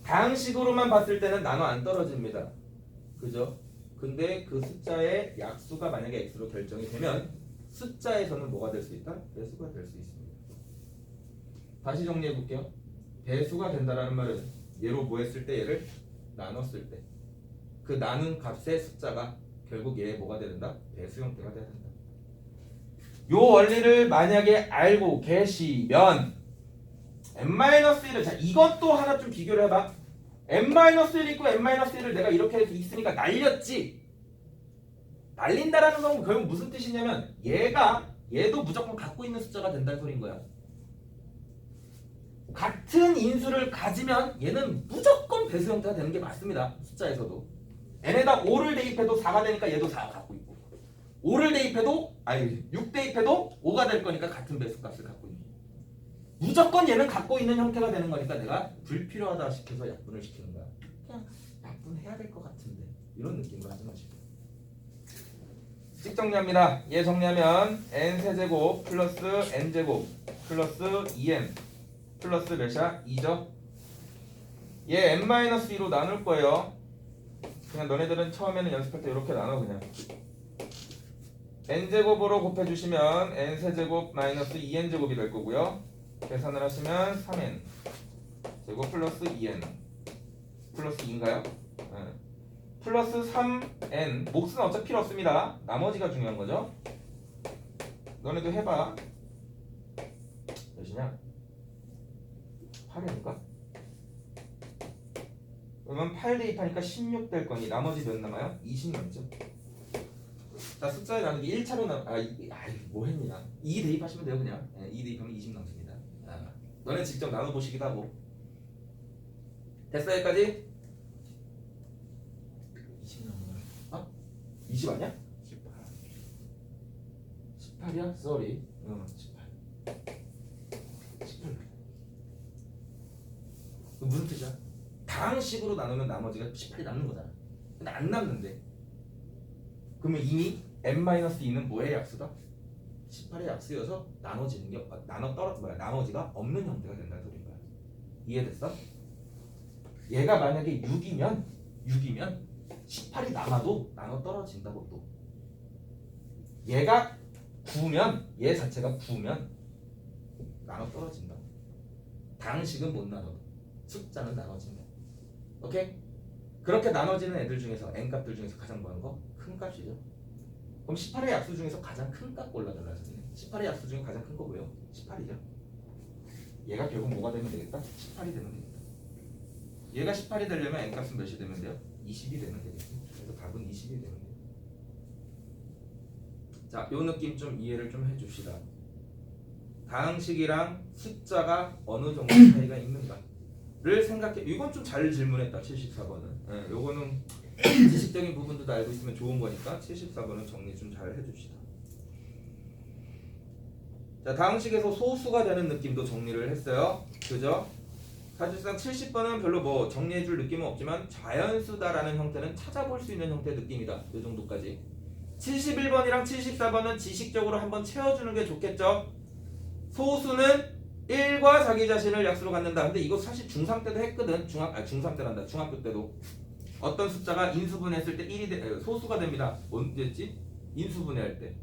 다항식으로만 봤을 때는 나눠 안 떨어집니다. 그죠? 근데 그 숫자의 약수가 만약에 x로 결정이 되면 숫자에서는 뭐가 될 수 있다? 배수가 될 수 있습니다. 다시 정리해 볼게요. 배수가 된다라는 말은 얘로 뭐 했을 때 얘를 나눴을 때 그 나눈 값의 숫자가 결국 얘의 뭐가 된다? 배수 형태가 돼야 된다. 요 원리를 만약에 알고 계시면 n-1을 자 이것도 하나 좀 비교를 해봐. n-1 있고 n-1을 내가 이렇게 해서 있으니까 날렸지. 날린다라는 건 결국 무슨 뜻이냐면 얘도 무조건 갖고 있는 숫자가 된다는 소리인 거야. 같은 인수를 가지면 얘는 무조건 배수 형태가 되는 게 맞습니다. 숫자에서도 n에다 5를 대입해도 4가 되니까 얘도 4 갖고 있고 5를 대입해도 6 대입해도 5가 될 거니까 같은 배수값을 갖고 있는 거야. 무조건 얘는 갖고 있는 형태가 되는 거니까 내가 불필요하다 시켜서 약분을 시키는 거야. 그냥 약분해야 될 것 같은데 이런 느낌으로 하지 마시고 씩 정리합니다. 얘 정리하면 n세제곱 플러스 n제곱 플러스 2n 플러스 몇이야? 2죠? 얘 n-2로 나눌 거예요. 그냥 너네들은 처음에는 연습할 때 이렇게 나눠 그냥 n제곱으로 곱해주시면 n세제곱 마이너스 2n제곱이 될 거고요. 계산을 하시면 3n 제곱 플러스 2n 플러스 2인가요? 네. 플러스 3n 몫은 어차피 필요 없습니다. 나머지가 중요한 거죠. 너네도 해봐. 몇이냐? 8n인가? 그러면 8 대입하니까 16 될 거니 나머지 몇 남아요? 20 남죠. 자, 숫자에 나누는 게 1차로 뭐 했냐? 2 대입하시면 돼요, 그냥. 2 대입하면 20 남습니다. 너네 직접 나눠보시기도 하고. 됐어, 여기까지? 20 넘어요. 20 아니야? 18. 18이야? Sorry. 18. 18. 그 무슨 뜻이야? 다항식으로 나누면 나머지가 18이 남는 거잖아. 근데 안 남는데. 그러면 이미 n-2는 뭐의 약수다? 18의 약수여서 나눠지는 게 나머지가 없는 형태가 된다는 소리인 거야. 이해됐어? 얘가 만약에 6이면 18이 남아도 나눠 떨어진다고 또. 얘가 9면 얘 자체가 9면 나눠 떨어진다. 다항식은 못 나눠도 숫자는 나눠진다. 오케이? 그렇게 나눠지는 애들 중에서 n값들 중에서 가장 많은 거 큰 값이죠. 그럼 18의 약수 중에서 가장 큰 값 골라달라 했더니 18의 약수 중에 가장 큰 거 뭐예요? 18이죠. 얘가 결국 뭐가 되면 되겠다? 18이 되면 되겠다. 얘가 18이 되려면 n값은 몇이 되면 돼요? 20이 되면 되겠지. 그래서 답은 20이 되면 돼요. 자, 요 느낌 좀 이해를 좀 해줍시다. 다항식이랑 숫자가 어느 정도 차이가 있는가를 생각해. 이건 좀 잘 질문했다. 74번은. 요거는 지식적인 부분도 다 알고 있으면 좋은 거니까 74번은 정리 좀 잘 해줍시다. 자, 다항식에서 소수가 되는 느낌도 정리를 했어요. 그죠? 사실상 70번은 별로 뭐 정리해줄 느낌은 없지만 자연수다라는 형태는 찾아볼 수 있는 형태의 느낌이다. 이 정도까지. 71번이랑 74번은 지식적으로 한번 채워주는 게 좋겠죠. 소수는 1과 자기 자신을 약수로 갖는다. 근데 이거 사실 중3 때도 했거든. 중3 때란다. 중학교 때도. 어떤 숫자가 인수분해했을 때 1이 소수가 됩니다. 언제였지? 인수분해할 때.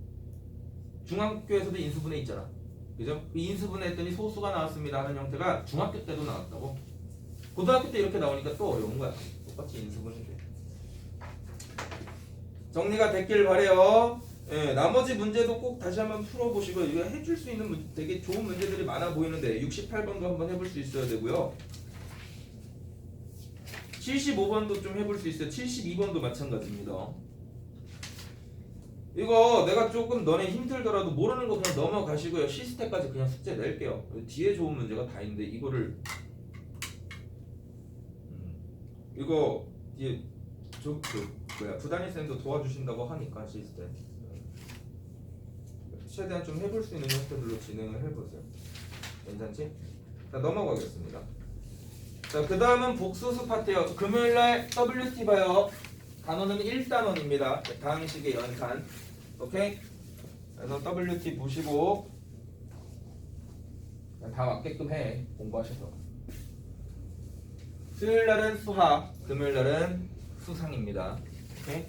중학교에서도 인수분해 있잖아. 그죠? 인수분해 했더니 소수가 나왔습니다 하는 형태가 중학교 때도 나왔다고. 고등학교 때 이렇게 나오니까 또 어려운 거야. 똑같이 인수분해 돼. 정리가 됐길 바래요. 나머지 문제도 꼭 다시 한번 풀어보시고 이거 해줄 수 있는 되게 좋은 문제들이 많아 보이는데 68번도 한번 해볼 수 있어야 되고요. 75번도 좀 해볼 수 있어요. 72번도 마찬가지입니다. 이거 내가 조금 너네 힘들더라도 모르는 거 그냥 넘어가시고요. 시스템까지 그냥 숙제 낼게요. 뒤에 좋은 문제가 다 있는데 이거를 이거 뒤에 부단희 쌤도 도와주신다고 하니까 시스템 최대한 좀 해볼 수 있는 형태들로 진행을 해보세요. 괜찮지? 자, 넘어가겠습니다. 자, 그 다음은 복소수 파트요. 금요일날 WT 봐요. 단원은 1단원입니다. 다항식의 연산. 오케이? 그래서 WT 보시고 다 맞게끔 해. 공부하셔서. 수요일날은 수학, 금요일날은 수상입니다. 오케이?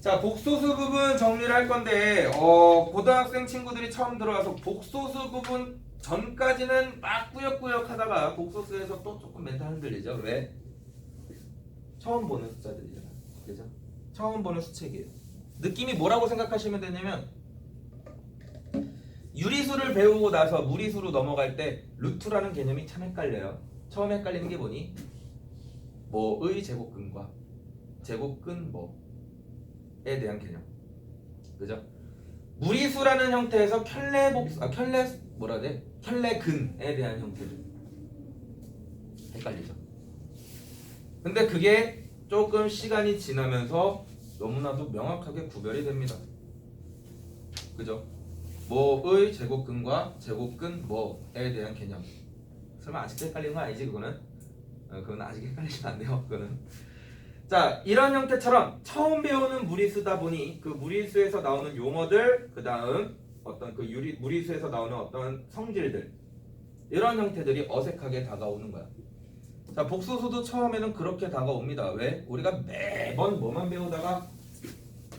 자, 복소수 부분 정리를 할 건데 고등학생 친구들이 처음 들어와서 복소수 부분 전까지는 막 꾸역꾸역 하다가 복소수에서 또 조금 멘탈 흔들리죠. 왜? 처음 보는 숫자들이잖아. 그죠? 처음 보는 수책이에요. 느낌이 뭐라고 생각하시면 되냐면 유리수를 배우고 나서 무리수로 넘어갈 때 루트라는 개념이 참 헷갈려요. 처음 헷갈리는 게 뭐니? 뭐의 제곱근과 제곱근 뭐에 대한 개념. 그죠? 무리수라는 형태에서 켤레근에 대한 형태들 헷갈리죠. 근데 그게 조금 시간이 지나면서 너무나도 명확하게 구별이 됩니다. 그죠? 뭐의 제곱근과 제곱근 뭐에 대한 개념. 설마 아직도 헷갈리는 거 아니지 그거는? 그건 아직 헷갈리시면 안 돼요. 그거는. 자, 이런 형태처럼 처음 배우는 무리수다 보니 그 무리수에서 나오는 용어들, 그 다음 어떤 그 무리수에서 나오는 어떤 성질들, 이런 형태들이 어색하게 다가오는 거야. 자, 복소수도 처음에는 그렇게 다가옵니다. 왜? 우리가 매번 뭐만 배우다가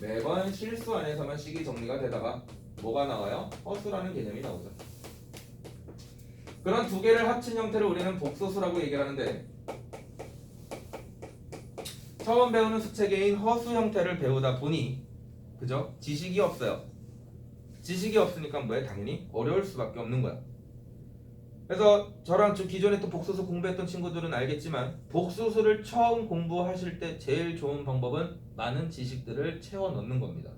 매번 실수 안에서만 식이 정리가 되다가 뭐가 나와요? 허수라는 개념이 나오죠. 그런 두 개를 합친 형태를 우리는 복소수라고 얘기를 하는데 처음 배우는 수체계인 허수 형태를 배우다 보니 그죠? 지식이 없어요. 지식이 없으니까 뭐해? 당연히 어려울 수밖에 없는 거야. 그래서 저랑 좀 기존에 또 복소수 공부했던 친구들은 알겠지만 복소수를 처음 공부하실 때 제일 좋은 방법은 많은 지식들을 채워 넣는 겁니다.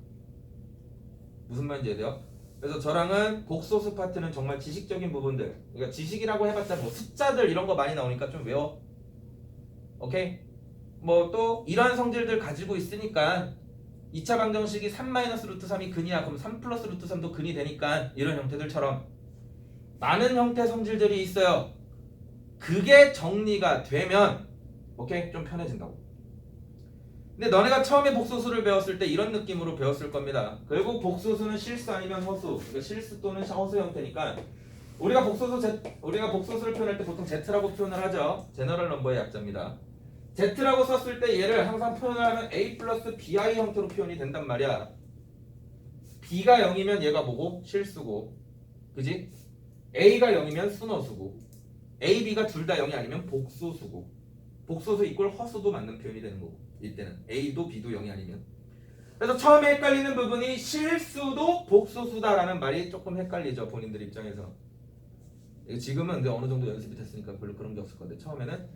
무슨 말인지 이해돼요? 그래서 저랑은 복소수 파트는 정말 지식적인 부분들, 그러니까 지식이라고 해봤자 뭐 숫자들 이런 거 많이 나오니까 좀 외워. 오케이? 뭐 또 이러한 성질들 가지고 있으니까 2차 방정식이 3-루트 3이 근이야. 그럼 3 플러스 루트 3도 근이 되니까 이런 형태들처럼 많은 형태 성질들이 있어요. 그게 정리가 되면 오케이? 좀 편해진다고. 근데 너네가 처음에 복소수를 배웠을 때 이런 느낌으로 배웠을 겁니다. 결국 복소수는 실수 아니면 허수, 그러니까 실수 또는 허수 형태니까 우리가 복소수를 표현할 때 보통 Z라고 표현을 하죠. 제너럴 넘버의 약자입니다. Z라고 썼을 때 얘를 항상 표현을 하면 A 플러스 BI 형태로 표현이 된단 말이야. B가 0이면 얘가 뭐고? 실수고, 그지? A가 0이면 순허수고, A, B가 둘 다 0이 아니면 복소수고, 복소수 이꼴 허수도 맞는 표현이 되는 거고, 이때는 A도 B도 0이 아니면. 그래서 처음에 헷갈리는 부분이 실수도 복소수다라는 말이 조금 헷갈리죠, 본인들 입장에서. 지금은 근데 어느 정도 연습이 됐으니까 별로 그런 게 없을 건데, 처음에는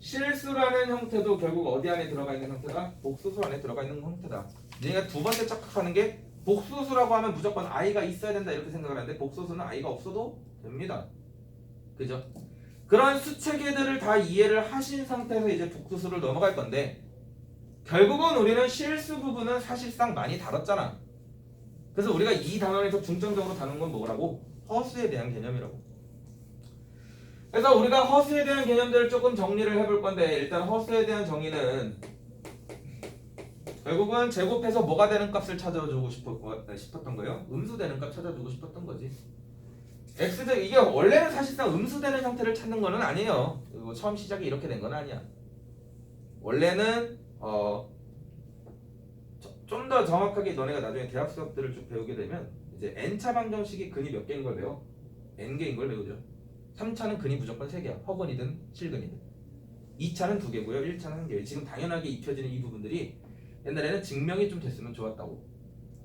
실수라는 형태도 결국 어디 안에 들어가 있는 형태다? 복소수 안에 들어가 있는 형태다. 얘가 두 번째 착각하는 게 복소수라고 하면 무조건 I가 있어야 된다 이렇게 생각을 하는데 복소수는 I가 없어도 됩니다. 그죠? 그런 수체계들을 다 이해를 하신 상태에서 이제 복소수를 넘어갈 건데 결국은 우리는 실수 부분은 사실상 많이 다뤘잖아. 그래서 우리가 이 단원에서 중점적으로 다룬 건 뭐라고? 허수에 대한 개념이라고. 그래서 우리가 허수에 대한 개념들을 조금 정리를 해볼 건데 일단 허수에 대한 정의는 결국은 제곱해서 뭐가 되는 값을 찾아주고 싶었던 거예요. 음수되는 값 찾아주고 싶었던 거지. x제 이게 원래는 사실상 음수되는 형태를 찾는 거는 아니에요. 그리고 처음 시작이 이렇게 된 건 아니야. 원래는 좀 더 정확하게 너네가 나중에 대학 수업들을 쭉 배우게 되면 이제 n차 방정식이 근이 몇 개인 걸 배워? n개인 걸 배우죠. 3차는 근이 무조건 3개야. 허근이든 실근이든. 2차는 2개고요. 1차는 1개예요. 지금 당연하게 입혀지는 이 부분들이 옛날에는 증명이 좀 됐으면 좋았다고.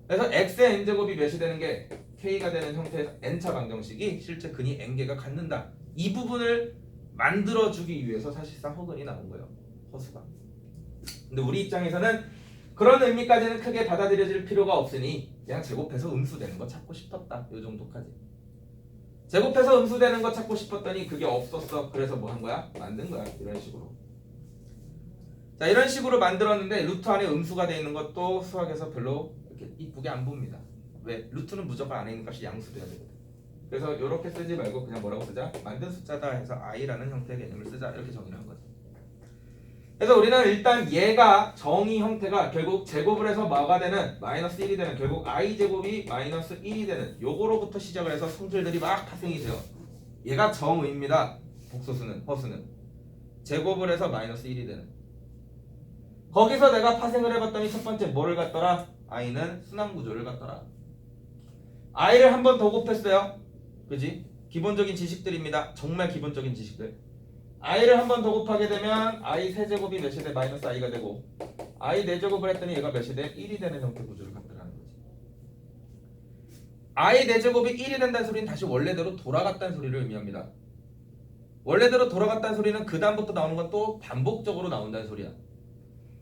그래서 x의 n제곱이 몇이 되는 게 k가 되는 형태의 n차 방정식이 실제 근이 n개가 갖는다. 이 부분을 만들어주기 위해서 사실상 허근이 나온 거예요. 허수가. 근데 우리 입장에서는 그런 의미까지는 크게 받아들여질 필요가 없으니 그냥 제곱해서 음수되는 거 찾고 싶었다. 이 정도까지. 제곱해서 음수되는 거 찾고 싶었더니 그게 없었어. 그래서 뭐 한 거야? 만든 거야. 이런 식으로. 자, 이런 식으로 만들었는데 루트 안에 음수가 돼 있는 것도 수학에서 별로 이렇게 이쁘게 안 봅니다. 왜? 루트는 무조건 안에 있는 값이 양수돼야 되거든. 그래서 이렇게 쓰지 말고 그냥 뭐라고 쓰자? 만든 숫자다 해서 i라는 형태의 개념을 쓰자. 이렇게 정의를 한 거지. 그래서 우리는 일단 얘가 정의 형태가 결국 제곱을 해서 뭐가 되는 마이너스 1이 되는 결국 i제곱이 마이너스 1이 되는 요거로부터 시작을 해서 성질들이 막 파생이 돼요. 얘가 정의입니다. 복소수는 허수는 제곱을 해서 마이너스 1이 되는 거기서 내가 파생을 해봤더니 첫 번째 뭐를 갖더라? i는 순환구조를 갖더라. i를 한 번 더 곱했어요. 그지? 기본적인 지식들입니다. 정말 기본적인 지식들. i를 한 번 더 곱하게 되면 i 세제곱이 몇이 돼? 마이너스 i가 되고 i 4제곱을 했더니 얘가 몇이 돼? 1이 되는 형태 구조를 갖더라는 거지. i 4제곱이 1이 된다는 소리는 다시 원래대로 돌아갔다는 소리를 의미합니다. 원래대로 돌아갔다는 소리는 그 다음부터 나오는 건 또 반복적으로 나온다는 소리야.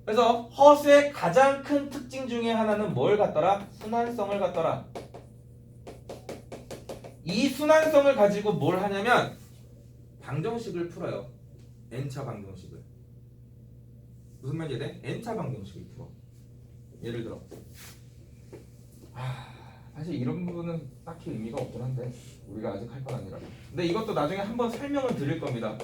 그래서 허수의 가장 큰 특징 중에 하나는 뭘 갖더라? 순환성을 갖더라. 이 순환성을 가지고 뭘 하냐면 방정식을 풀어요. n차 방정식을. 무슨 말인지 돼? n차 방정식을 풀어. 예를 들어 사실 이런 부분은 딱히 의미가 없긴 한데 우리가 아직 할 건 아니라. 근데 이것도 나중에 한번 설명을 드릴 겁니다.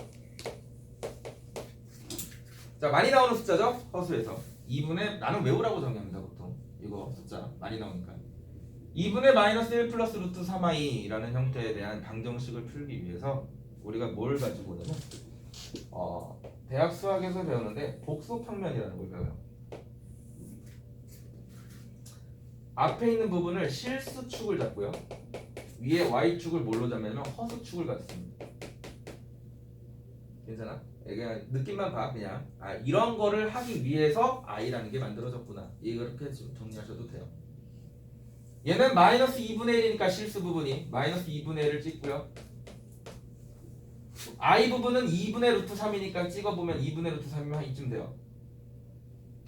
자, 많이 나오는 숫자죠? 허수에서 2분의 나는 외우라고 정의합니다. 보통 이거 숫자 많이 나오니까 2분의 마이너스 1 플러스 루트 3i라는 형태에 대한 방정식을 풀기 위해서 우리가 뭘 가지고 오냐면 대학 수학에서 배우는데 복소평면이라는 걸 배워요. 앞에 있는 부분을 실수축을 잡고요. 위에 y축을 뭘로 잡냐면 허수축을 갖습니다. 괜찮아? 그냥 느낌만 봐. 그냥 이런 거를 하기 위해서 i라는 게 만들어졌구나. 이렇게 좀 정리하셔도 돼요. 얘는 마이너스 2분의 1이니까 실수 부분이 마이너스 2분의 1을 찍고요. I 부분은 2분의 루트 3이니까 찍어보면 2분의 루트 3이면 한 이쯤 돼요.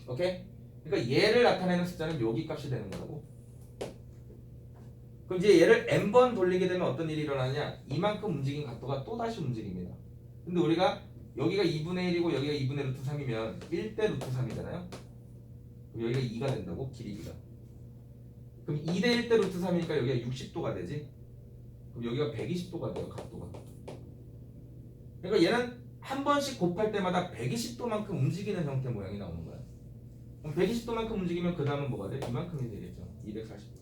오케이? 그러니까 얘를 나타내는 숫자는 여기 값이 되는 거라고. 그럼 이제 얘를 n번 돌리게 되면 어떤 일이 일어나냐? 이만큼 움직인 각도가 또 다시 움직입니다. 근데 우리가 여기가 2분의 1이고 여기가 2분의 루트 3이면 1대 루트 3이잖아요. 그럼 여기가 2가 된다고? 길이가. 그럼 2대 1대 루트 3이니까 여기가 60도가 되지? 그럼 여기가 120도가 돼요, 각도가. 그러니까 얘는 한 번씩 곱할 때마다 120도만큼 움직이는 형태 모양이 나오는 거야. 그럼 120도만큼 움직이면 그 다음은 뭐가 돼? 이만큼이 되겠죠. 240도.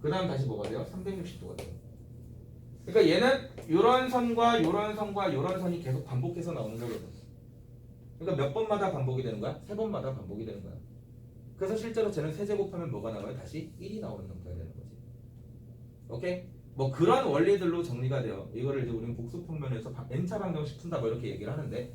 그 다음 다시 뭐가 돼요? 360도가 돼요. 그러니까 얘는 이런 선과 이런 선과 이런 선이 계속 반복해서 나오는 거거든. 그러니까 몇 번마다 반복이 되는 거야? 3번마다 반복이 되는 거야. 그래서 실제로 쟤는 세제곱하면 뭐가 나와요? 다시 1이 나오는 형태가 되는 거지. 오케이? 뭐 그런 원리들로 정리가 돼요. 이거를 이제 우리는 복수평면에서 n차 방정식 푼다 뭐 이렇게 얘기를 하는데,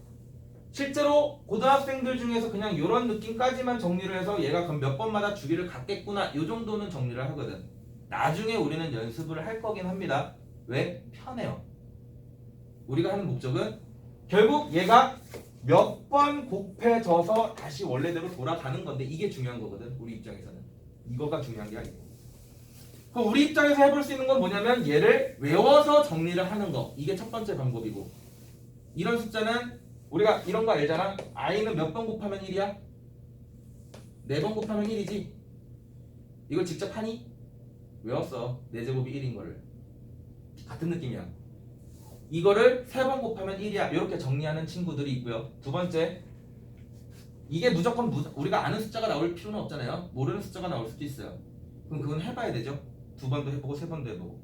실제로 고등학생들 중에서 그냥 이런 느낌까지만 정리를 해서 얘가 그럼 몇 번마다 주기를 갖겠구나 이 정도는 정리를 하거든. 나중에 우리는 연습을 할 거긴 합니다. 왜? 편해요. 우리가 하는 목적은 결국 얘가 몇 번 곱해져서 다시 원래대로 돌아가는 건데, 이게 중요한 거거든. 우리 입장에서는 이거가 중요한 게 아니고. 그럼 우리 입장에서 해볼 수 있는 건 뭐냐면 얘를 외워서 정리를 하는 거. 이게 첫 번째 방법이고, 이런 숫자는 우리가 이런 거 알잖아. i는 몇 번 곱하면 1이야? 4번 곱하면 1이지. 이걸 직접 하니? 외웠어. 4제곱이 1인 거를. 같은 느낌이야. 이거를 3번 곱하면 1이야. 이렇게 정리하는 친구들이 있고요. 두 번째, 이게 무조건 우리가 아는 숫자가 나올 필요는 없잖아요. 모르는 숫자가 나올 수도 있어요. 그럼 그건 해봐야 되죠. 2번도 해보고 3번도 해보고.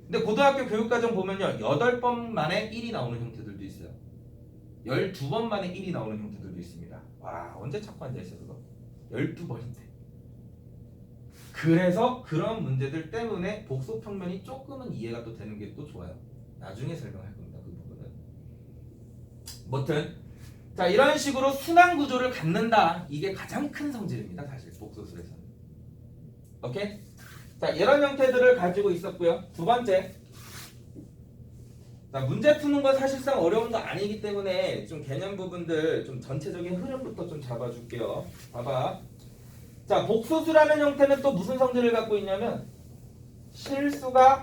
근데 고등학교 교육과정 보면요, 8번 만에 1이 나오는 형태들도 있어요. 12번 만에 1이 나오는 형태들도 있습니다. 와, 언제 찾고 앉아있어 그거? 12번인데. 그래서 그런 문제들 때문에 복수평면이 조금은 이해가 또 되는 게 또 좋아요. 나중에 설명할 겁니다. 그 부분은. 뭐든 자, 이런 식으로 순환 구조를 갖는다. 이게 가장 큰 성질입니다. 사실 복소술에서는. 오케이? 자, 이런 형태들을 가지고 있었고요. 두 번째, 자, 문제 푸는 건 사실상 어려운 거 아니기 때문에 좀 개념 부분들 좀 전체적인 흐름부터 좀 잡아줄게요. 봐봐. 자, 복소수라는 형태는 또 무슨 성질을 갖고 있냐면 실수가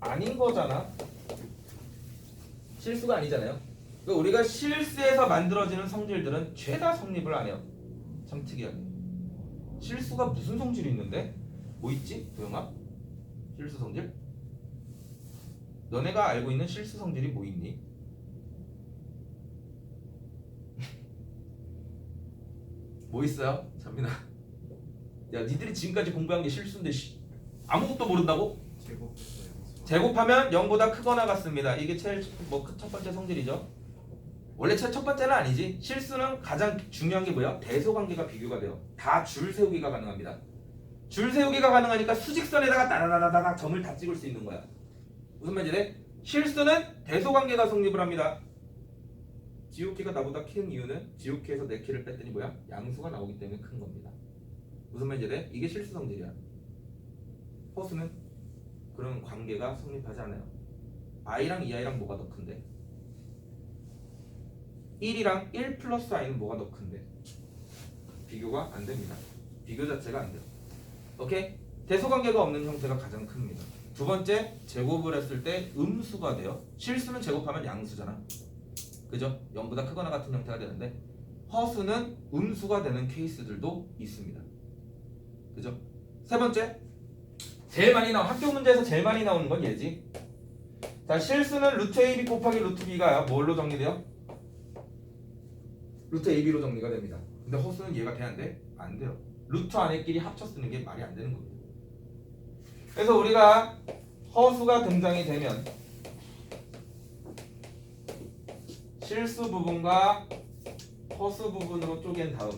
아닌 거잖아. 실수가 아니잖아요. 그러니까 우리가 실수에서 만들어지는 성질들은 죄다 성립을 안 해요. 참 특이하게. 실수가 무슨 성질이 있는데? 뭐 있지? 도영아? 실수 성질? 너네가 알고 있는 실수 성질이 뭐 있니? 뭐 있어요? 잠민아. 야, 니들이 지금까지 공부한 게 실수인데 아무것도 모른다고? 제곱하면 0보다 크거나 같습니다. 이게 제일 첫 번째 성질이죠. 원래 첫 번째는 아니지. 실수는 가장 중요한 게 뭐야? 대소 관계가 비교가 돼요. 다 줄 세우기가 가능합니다. 줄 세우기가 가능하니까 수직선에다가 따다다다닥 점을 다 찍을 수 있는 거야. 무슨 말인지? 실수는 대소 관계가 성립을 합니다. 지우키가 나보다 큰 이유는 지우키에서 내 키를 뺐더니 뭐야? 양수가 나오기 때문에 큰 겁니다. 무슨 말인지? 이게 실수 성질이야. 허수는 그런 관계가 성립하지 않아요. i랑 2i랑 뭐가 더 큰데? 1이랑 1 플러스 i는 뭐가 더 큰데? 비교가 안 됩니다. 비교 자체가 안 돼요. 오케이? 대소관계가 없는 형태가 가장 큽니다. 두 번째, 제곱을 했을 때 음수가 돼요. 실수는 제곱하면 양수잖아. 그죠? 0보다 크거나 같은 형태가 되는데, 허수는 음수가 되는 케이스들도 있습니다. 그죠? 세 번째, 제일 많이 나온 학교 문제에서 제일 많이 나오는 건 얘지. 자, 실수는 루트 AB 곱하기 루트 B가 뭘로 정리돼요? 루트 AB로 정리가 됩니다. 근데 허수는 얘가 돼야 안 돼? 안 돼요. 루트 안에끼리 합쳐 쓰는 게 말이 안 되는 겁니다. 그래서 우리가 허수가 등장이 되면 실수 부분과 허수 부분으로 쪼갠 다음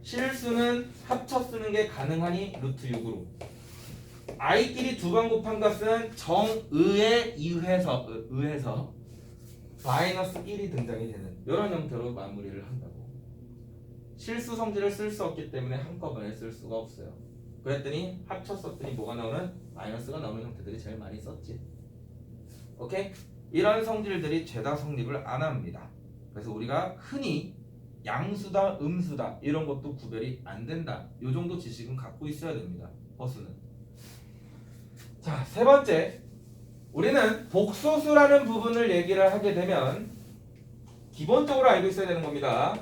실수는 합쳐 쓰는 게 가능하니 루트 6으로 i끼리 두 번 곱한 값은 정의에 의해서 마이너스 1이 등장이 되는 이런 형태로 마무리를 한다고. 실수 성질을 쓸 수 없기 때문에 한꺼번에 쓸 수가 없어요. 그랬더니 합쳐 썼더니 뭐가 나오는? 마이너스가 나오는 형태들이 제일 많이 썼지. 오케이? 이런 성질들이 죄다 성립을 안 합니다. 그래서 우리가 흔히 양수다, 음수다 이런 것도 구별이 안 된다. 이 정도 지식은 갖고 있어야 됩니다. 허수는. 자, 세 번째. 우리는 복소수라는 부분을 얘기를 하게 되면 기본적으로 알고 있어야 되는 겁니다.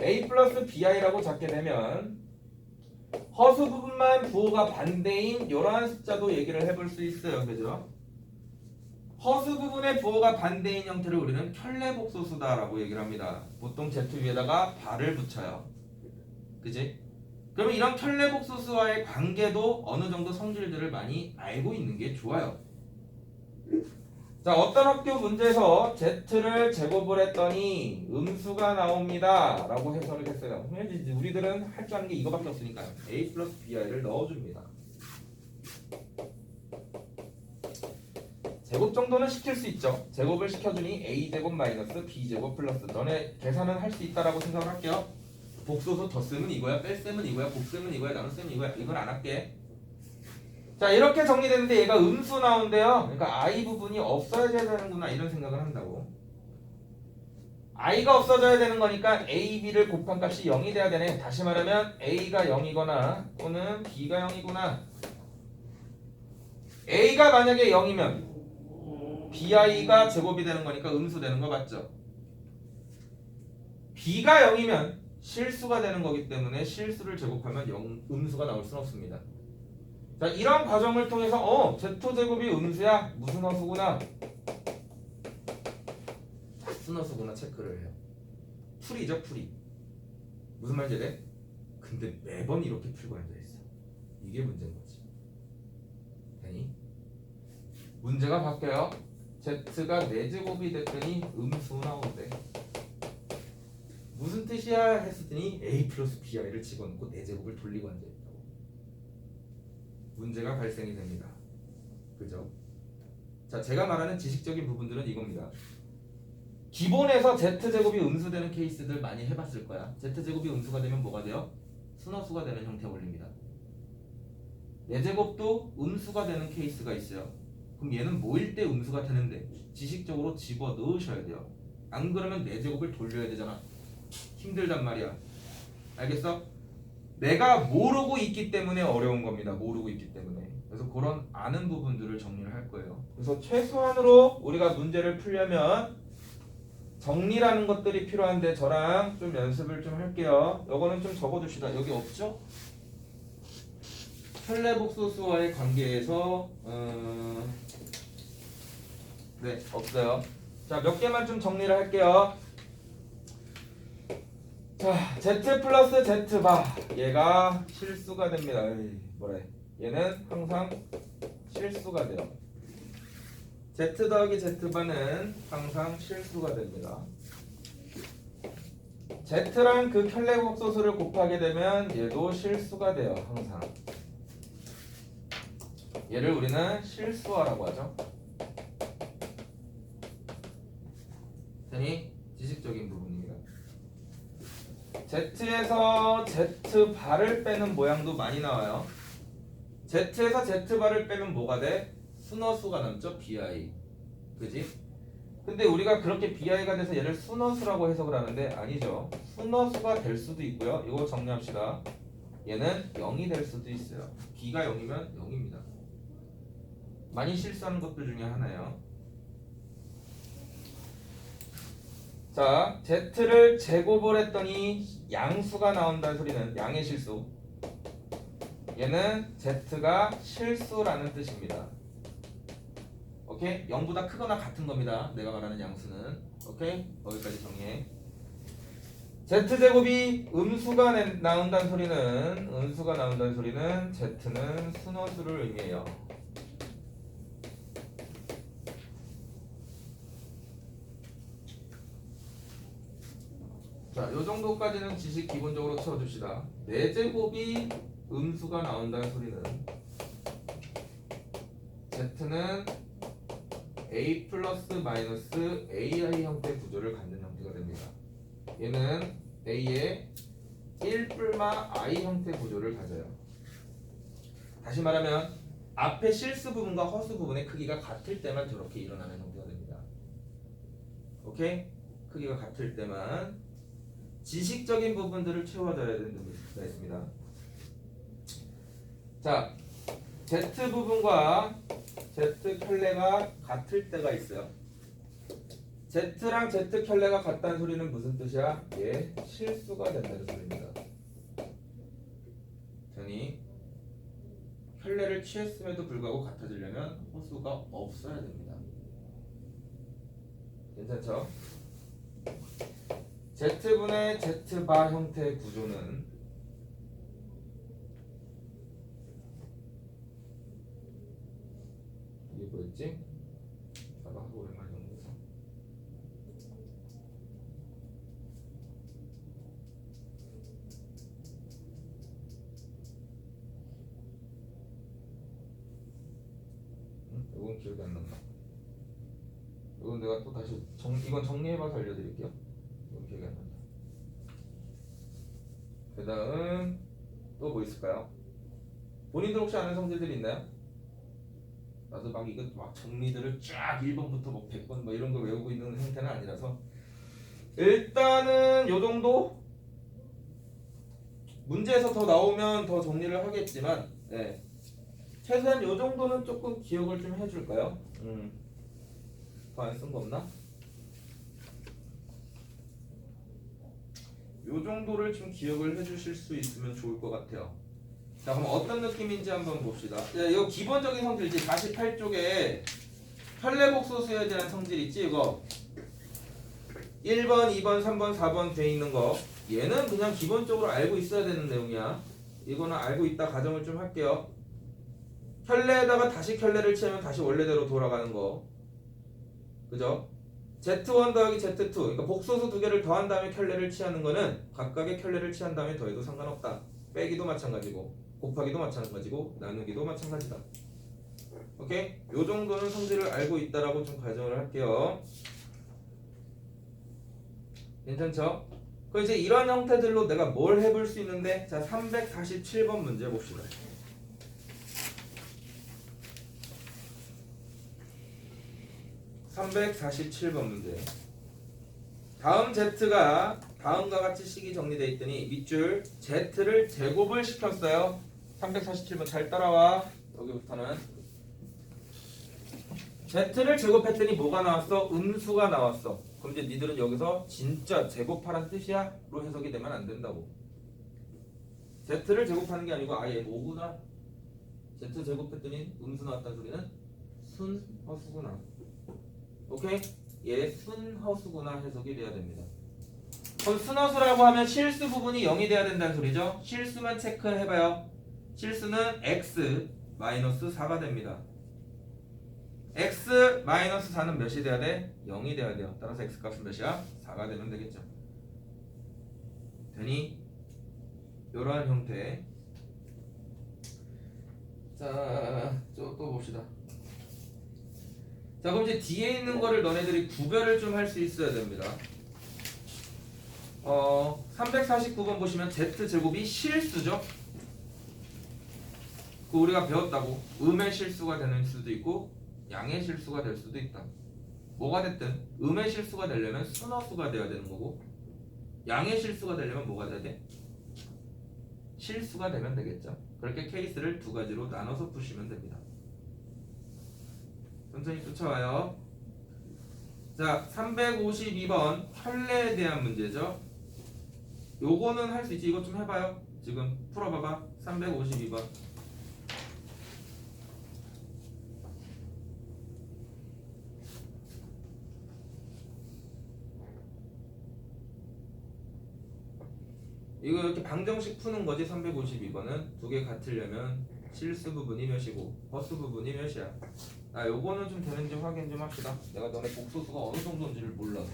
a 플러스 bi라고 잡게 되면 허수 부분만 부호가 반대인 이러한 숫자도 얘기를 해볼 수 있어요. 그죠? 허수 부분의 부호가 반대인 형태를 우리는 켤레복소수다라고 얘기를 합니다. 보통 Z 위에다가 발을 붙여요. 그지? 그러면 이런 켤레복소수와의 관계도 어느 정도 성질들을 많이 알고 있는 게 좋아요. 자, 어떤 학교 문제에서 Z를 제곱을 했더니 음수가 나옵니다 라고 해설을 했어요. 우리들은 할 줄 아는 게 이거밖에 없으니까요. A 플러스 bi를 넣어줍니다. 제곱 정도는 시킬 수 있죠. 제곱을 시켜주니 a제곱 마이너스 b제곱 플러스 너네 계산은 할 수 있다라고 생각을 할게요. 복소수 덧셈은 이거야, 뺄셈은 이거야, 곱셈은 이거야, 나눗셈은 이거야. 이건 안 할게. 자, 이렇게 정리되는데 얘가 음수 나온대요. 그러니까 i 부분이 없어져야 되는구나 이런 생각을 한다고. i가 없어져야 되는 거니까 a, b를 곱한 값이 0이 돼야 되네. 다시 말하면 a가 0이거나 또는 b가 0이구나. a가 만약에 0이면 bi가 제곱이 되는 거니까 음수 되는 거 맞죠? b가 0이면 실수가 되는 거기 때문에 실수를 제곱하면 음수가 나올 수는 없습니다. 자, 이런 과정을 통해서 Z제곱이 음수야? 무슨 허수구나? 무슨 허수구나 체크를 해요. 풀이죠, 풀이. 무슨 말인지 알아? 근데 매번 이렇게 풀고 앉아있어. 이게 문제인 거지. 되니? 문제가 바뀌어요. Z가 4제곱이 됐더니 음수 나온대. 무슨 뜻이야? 했더니 A 플러스 BI를 집어넣고 4제곱을 돌리고 앉아있다고. 문제가 발생이 됩니다. 그죠? 자, 제가 말하는 지식적인 부분들은 이겁니다. 기본에서 Z제곱이 음수되는 케이스들 많이 해봤을 거야. Z제곱이 음수가 되면 뭐가 돼요? 순허수가 되는 형태 올립니다. 4제곱도 음수가 되는 케이스가 있어요. 그럼 얘는 뭐일 때 음수가 되는데 지식적으로 집어 넣으셔야 돼요. 안 그러면 4제곱을 돌려야 되잖아. 힘들단 말이야. 알겠어? 내가 모르고 있기 때문에 어려운 겁니다. 모르고 있기 때문에. 그래서 그런 아는 부분들을 정리를 할 거예요. 그래서 최소한으로 우리가 문제를 풀려면 정리라는 것들이 필요한데 저랑 좀 연습을 좀 할게요. 요거는 좀 적어둡시다. 여기 없죠? 켤레복소수와의 관계에서 네, 없어요. 자, 몇 개만 좀 정리를 할게요. 자, Z 플러스 Z바 얘가 실수가 됩니다. 뭐래? 얘는 항상 실수가 돼요. Z 더하기 Z바는 항상 실수가 됩니다. Z랑 그 켤레복소수를 곱하게 되면 얘도 실수가 돼요. 항상. 얘를 우리는 실수화라고 하죠. 되니? 지식적인 부분입니다. Z에서 Z바를 빼는 모양도 많이 나와요. Z에서 Z바를 빼면 뭐가 돼? 순허수가 남죠? BI. 그지? 근데 우리가 그렇게 BI가 돼서 얘를 순허수라고 해석을 하는데 아니죠. 순허수가 될 수도 있고요. 이거 정리합시다. 얘는 0이 될 수도 있어요. B가 0이면 0입니다. 많이 실수하는 것들 중에 하나예요. 자, Z를 제곱을 했더니 양수가 나온다는 소리는 양의 실수. 얘는 Z가 실수라는 뜻입니다. 오케이? 0보다 크거나 같은 겁니다. 내가 말하는 양수는. 오케이? 여기까지 정리해. Z제곱이 음수가 나온다는 소리는 Z는 순허수를 의미해요. 자, 요 정도까지는 지식 기본적으로 채워줍시다. 4제곱이 음수가 나온다는 소리는 Z는 A 플러스 마이너스 AI 형태 구조를 갖는 형태가 됩니다. 얘는 A의 1뿔마 I 형태 구조를 가져요. 다시 말하면 앞에 실수 부분과 허수 부분의 크기가 같을 때만 저렇게 일어나는 형태가 됩니다. 오케이? 크기가 같을 때만 지식적인 부분들을 채워줘야 되는 수가 있습니다. 자, Z 부분과 Z 켤레가 같을 때가 있어요. Z랑 Z 켤레가 같다는 소리는 무슨 뜻이야? 얘 실수가 된다는 소리입니다. 되니 켤레를 취했음에도 불구하고 같아지려면 호수가 없어야 됩니다. 괜찮죠? Z분의 Z바 형태의 구조는 이게 뭐였지? 아까 하고 오랜만에 정리해서 이건 기억이 안 난다. 이건 내가 또 다시 이건 정리해봐서 알려드릴게요. 이건 기억이 안 난다. 그 다음 또 뭐 있을까요? 본인들 혹시 아는 성질들이 있나요? 나도 막 이거 막 정리들을 쫙 1번부터 뭐 100번 뭐 이런 거 외우고 있는 형태는 아니라서 일단은 요 정도 문제에서 더 나오면 더 정리를 하겠지만 네. 최소한 요 정도는 조금 기억을 좀 해줄까요? 더 안 쓴 거 없나? 요 정도를 좀 기억을 해주실 수 있으면 좋을 것 같아요. 자, 그럼 어떤 느낌인지 한번 봅시다. 자, 이거 기본적인 성질이지. 48쪽에 켤레복소수에 대한 성질 있지 이거 1번, 2번, 3번, 4번 돼 있는 거 얘는 그냥 기본적으로 알고 있어야 되는 내용이야. 이거는 알고 있다 가정을 좀 할게요. 켤레에다가 다시 켤레를 치면 다시 원래대로 돌아가는 거 그죠? Z1 더하기 Z2 그러니까 복소수 두 개를 더한 다음에 켤레를 취하는 거는 각각의 켤레를 취한 다음에 더해도 상관없다. 빼기도 마찬가지고 곱하기도 마찬가지고 나누기도 마찬가지다. 오케이? 요 정도는 성질을 알고 있다라고 좀 가정을 할게요. 괜찮죠? 그럼 이제 이런 형태들로 내가 뭘 해볼 수 있는데 자 347번 문제 봅시다. (347번) 문제. 다음 Z가 다음과 같이 식이 정리되어 있더니 밑줄 Z를 제곱을 시켰어요. 347번 잘 따라와. 여기부터는 Z를 제곱했더니 뭐가 나왔어? 음수가 나왔어. 그럼 이제 니들은 여기서 진짜 제곱하란 뜻이야? 로 해석이 되면 안 된다고. Z를 제곱하는 게 아니고 아예 뭐구나? Z 제곱했더니 음수 나왔다는 소리는 순허수구나. 오케이? 얘 순허수구나 해석이 돼야 됩니다. 그럼 순허수라고 하면 실수 부분이 0이 돼야 된다는 소리죠. 실수만 체크해봐요. 실수는 x 마이너스 4가 됩니다. x 마이너스 4는 몇이 돼야 돼? 0이 돼야 돼요. 따라서 x 값은 몇이야? 4가 되면 되겠죠. 되니 이러한 형태. 자, 또 봅시다. 자, 그럼 이제 뒤에 있는 거를 너네들이 구별을 좀 할 수 있어야 됩니다. 349번 보시면 Z제곱이 실수죠? 그 우리가 배웠다고 음의 실수가 되는 수도 있고 양의 실수가 될 수도 있다. 뭐가 됐든 음의 실수가 되려면 순허수가 되어야 되는 거고 양의 실수가 되려면 뭐가 돼야 돼? 실수가 되면 되겠죠. 그렇게 케이스를 두 가지로 나눠서 푸시면 됩니다. 천천히 쫓아와요. 자, 352번 켤레에 대한 문제죠. 요거는 할 수 있지. 이거 좀 해봐요. 지금 풀어봐봐. 352번. 이거 이렇게 방정식 푸는 거지. 352번은 두 개 같으려면 실수 부분이 몇이고 허수 부분이 몇이야. 아, 요거는 좀 되는지 확인 좀 합시다. 내가 너네 복소수가 어느 정도인지를 몰라서.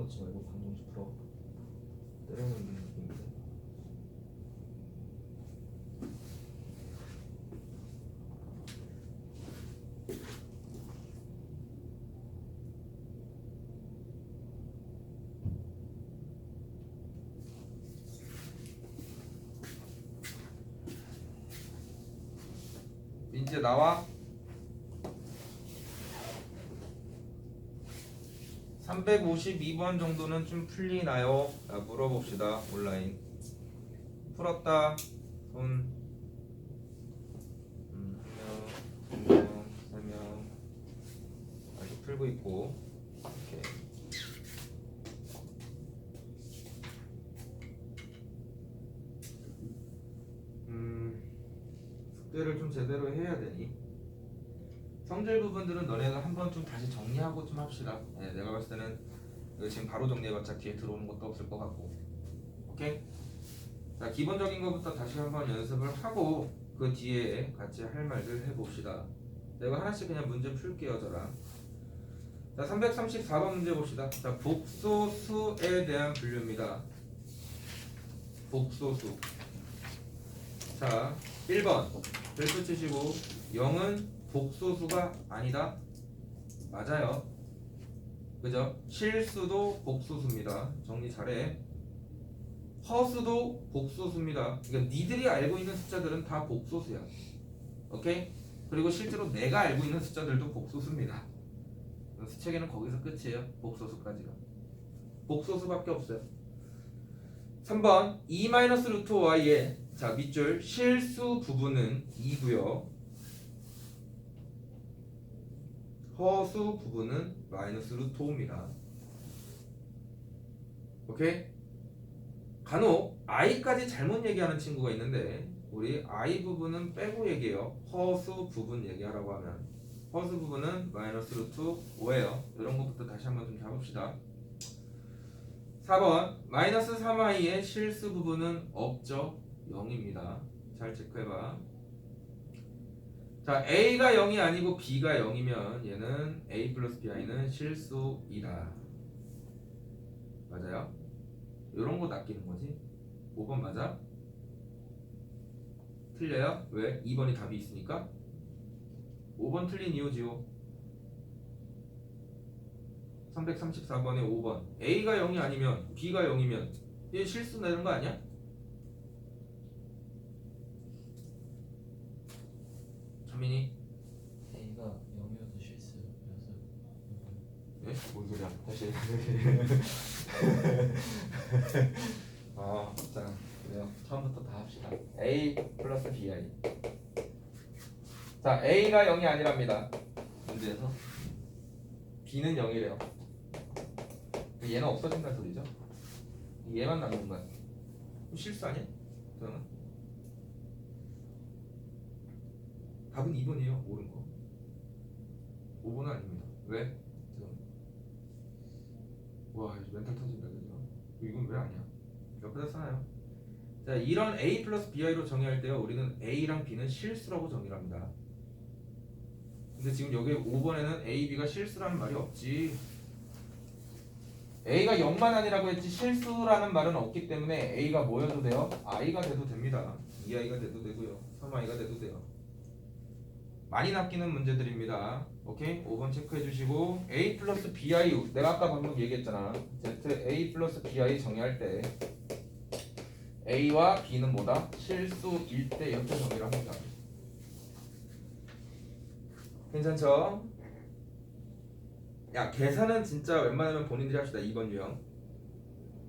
때려놓지 말고 방정식 풀어. 때려놓는 느낌인데. 이제 나와. 352번 정도는 좀 풀리나요? 물어봅시다. 온라인. 풀었다. 손. 한 명, 두 명, 세 명. 아직 풀고 있고. 오케이. 숙제를 좀 제대로 해야 되니? 성질 부분들은 너네가 한번 좀 다시 정리하고 좀 합시다. 네, 내가 봤을 때는 이거 지금 바로 정리해봤자 뒤에 들어오는 것도 없을 것 같고. 오케이? 자, 기본적인 것부터 다시 한번 연습을 하고 그 뒤에 같이 할 말들 해봅시다. 내가 하나씩 그냥 문제 풀게요, 저랑. 자, 334번 문제 봅시다. 자, 복소수에 대한 분류입니다. 복소수. 자, 1번 별표 치시고 0은 복소수가 아니다. 맞아요. 그죠? 실수도 복소수입니다. 정리 잘해. 허수도 복소수입니다. 그러니까 니들이 알고 있는 숫자들은 다 복소수야. 오케이? 그리고 실제로 내가 알고 있는 숫자들도 복소수입니다. 수체계는 거기서 끝이에요. 복소수까지가. 복소수밖에 없어요. 3번 2-루트 y의 자 밑줄 실수 부분은 2고요. 허수 부분은 마이너스 루트 5입니다. 오케이? 간혹 i까지 잘못 얘기하는 친구가 있는데 우리 i 부분은 빼고 얘기해요. 허수 부분 얘기하라고 하면 허수 부분은 마이너스 루트 5예요. 이런 것부터 다시 한번 좀 잡읍시다. 4번 마이너스 3i의 실수 부분은 없죠. 0입니다. 잘 체크해봐. 자, A가 0이 아니고 B가 0이면 얘는 A 플러스 BI는 실수이다. 맞아요? 이런 거 낚이는 거지. 5번 맞아? 틀려요? 왜? 2번이 답이 있으니까? 5번 틀린 이유지요. 334번에 5번 A가 0이 아니면 B가 0이면 얘 실수 내는 거 아니야? 민이 A가 0이어도 실수여서 예? 뭔 소리야? 다시 자 그래요. 처음부터 다 합시다. A 플러스 BI. 자, A가 0이 아니랍니다. 문제에서 B는 0이래요. 얘는 없어진다는 소리죠. 얘만 남는 거야. 실수 아니야? 저는 답은 2번이에요. 옳은 거. 5번은 아닙니다. 왜? 와, 멘탈 터진다, 그죠? 이건 왜 아니야? 옆에다 써놔요. 자, 이런 A 플러스 BI로 정의할 때요, 우리는 A랑 B는 실수라고 정의를 합니다. 근데 지금 여기 5번에는 A, B가 실수라는 말이 없지. A가 0만 아니라고 했지 실수라는 말은 없기 때문에 A가 뭐여도 돼요? I가 돼도 됩니다. 2I가 돼도 되고요. 3I가 돼도 돼요. 많이 낚이는 문제들입니다. 오케이? 5번 체크해 주시고 A 플러스 BI 내가 아까 방금 얘기했잖아. Z A 플러스 BI 정의할 때 A와 B는 뭐다? 실수일 때 이렇게 정의를 합니다. 괜찮죠? 야, 계산은 진짜 웬만하면 본인들이 합시다. 2번 유형.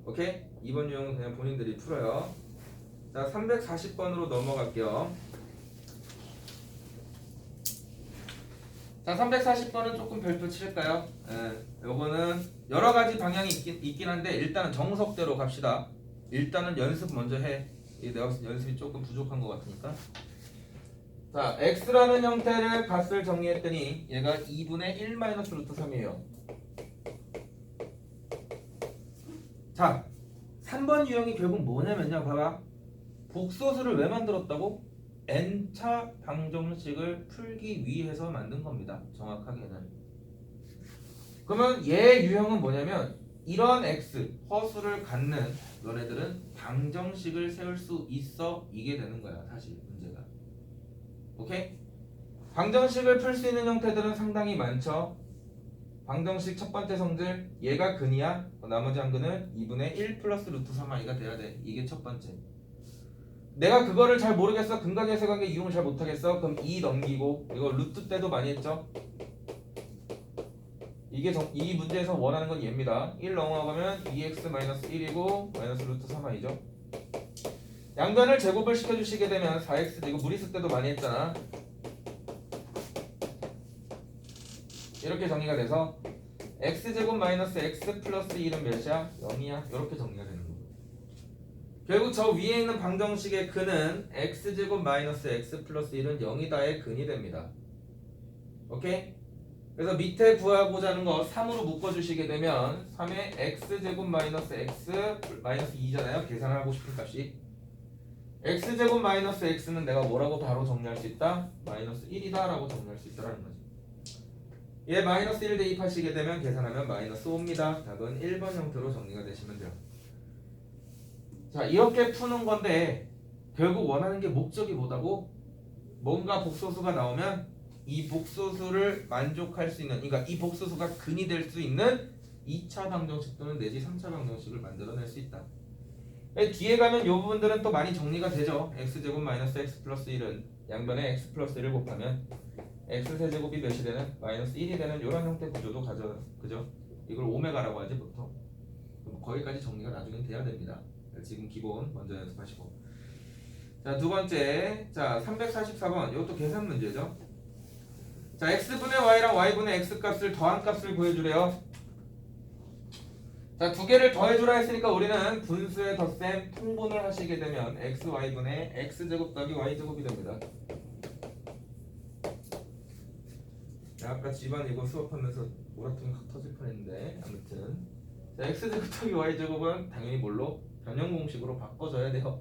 오케이? 2번 유형은 그냥 본인들이 풀어요. 자, 340번으로 넘어갈게요. 자, 340번은 조금 별표 칠까요? 예, 요거는 여러 가지 방향이 있긴 한데 일단은 정석대로 갑시다. 일단은 연습 먼저 해. 내가 봤을 때 연습이 조금 부족한 것 같으니까. 자, x라는 형태를 값을 정리했더니 얘가 2분의 1 마이너스 루트 3이에요. 자, 3번 유형이 결국 뭐냐면요. 봐봐. 복소수를 왜 만들었다고? n차 방정식을 풀기 위해서 만든 겁니다. 정확하게는. 그러면 얘 유형은 뭐냐면 이런 x 허수를 갖는 너네들은 방정식을 세울 수 있어. 이게 되는 거야 사실 문제가. 오케이? 방정식을 풀 수 있는 형태들은 상당히 많죠. 방정식 첫 번째 성질 얘가 근이야. 나머지 한 근은 2분의 1 플러스 루트 3i가 돼야 돼. 이게 첫 번째. 내가 그거를 잘 모르겠어. 근각의 세관계 이용을 잘 못하겠어. 그럼 2 넘기고 이거 루트 때도 많이 했죠. 이 문제에서 원하는 건 얘입니다. 1 넘어가면 2x-1이고 마이너스 루트 3i죠. 양변을 제곱을 시켜주시게 되면 4x 이거 무리수 때도 많이 했잖아. 이렇게 정리가 돼서 x제곱 마이너스 x 플러스 1은 몇이야? 0이야. 이렇게 정리가 되는 거고. 결국 저 위에 있는 방정식의 근은 x제곱 마이너스 x 플러스 1은 0이다의 근이 됩니다. 오케이? 그래서 밑에 구하고자 하는 거 3으로 묶어주시게 되면 3의 x제곱 마이너스 x 마이너스 2잖아요. 계산하고 싶은 값이. x제곱 마이너스 x는 내가 뭐라고 바로 정리할 수 있다? 마이너스 1이다 라고 정리할 수 있다라는 거지. 얘 마이너스 1 대입하시게 되면 계산하면 마이너스 5입니다. 답은 1번 형태로 정리가 되시면 돼요. 자, 이렇게 푸는 건데 결국 원하는 게 목적이 뭐다고? 뭔가 복소수가 나오면 이 복소수를 만족할 수 있는, 그러니까 이 복소수가 근이 될 수 있는 2차 방정식 또는 내지 3차 방정식을 만들어낼 수 있다. 뒤에 가면 이 부분들은 또 많이 정리가 되죠. x제곱 마이너스 x 플러스 1은 양변에 x 플러스 1을 곱하면 x세제곱이 몇이 되는? 마이너스 1이 되는 이런 형태 구조도 가져, 그죠? 이걸 오메가라고 하지 보통. 거기까지 정리가 나중에 돼야 됩니다. 지금 기본 먼저 연습하시고. 자, 두 번째, 자 344번 이것도 계산 문제죠. 자, x분의 y랑 y분의 x 값을 더한 값을 구해주래요. 자, 두 개를 더해주라 했으니까 우리는 분수의 덧셈 통분을 하시게 되면 x, y분의 x제곱 더하기 y제곱이 됩니다. 아까 집안 이거 수업하면서 오라통이 확 터질 뻔했는데 아무튼 자, x제곱 더하기 y제곱은 당연히 뭘로? 변형 공식으로 바꿔줘야 돼요.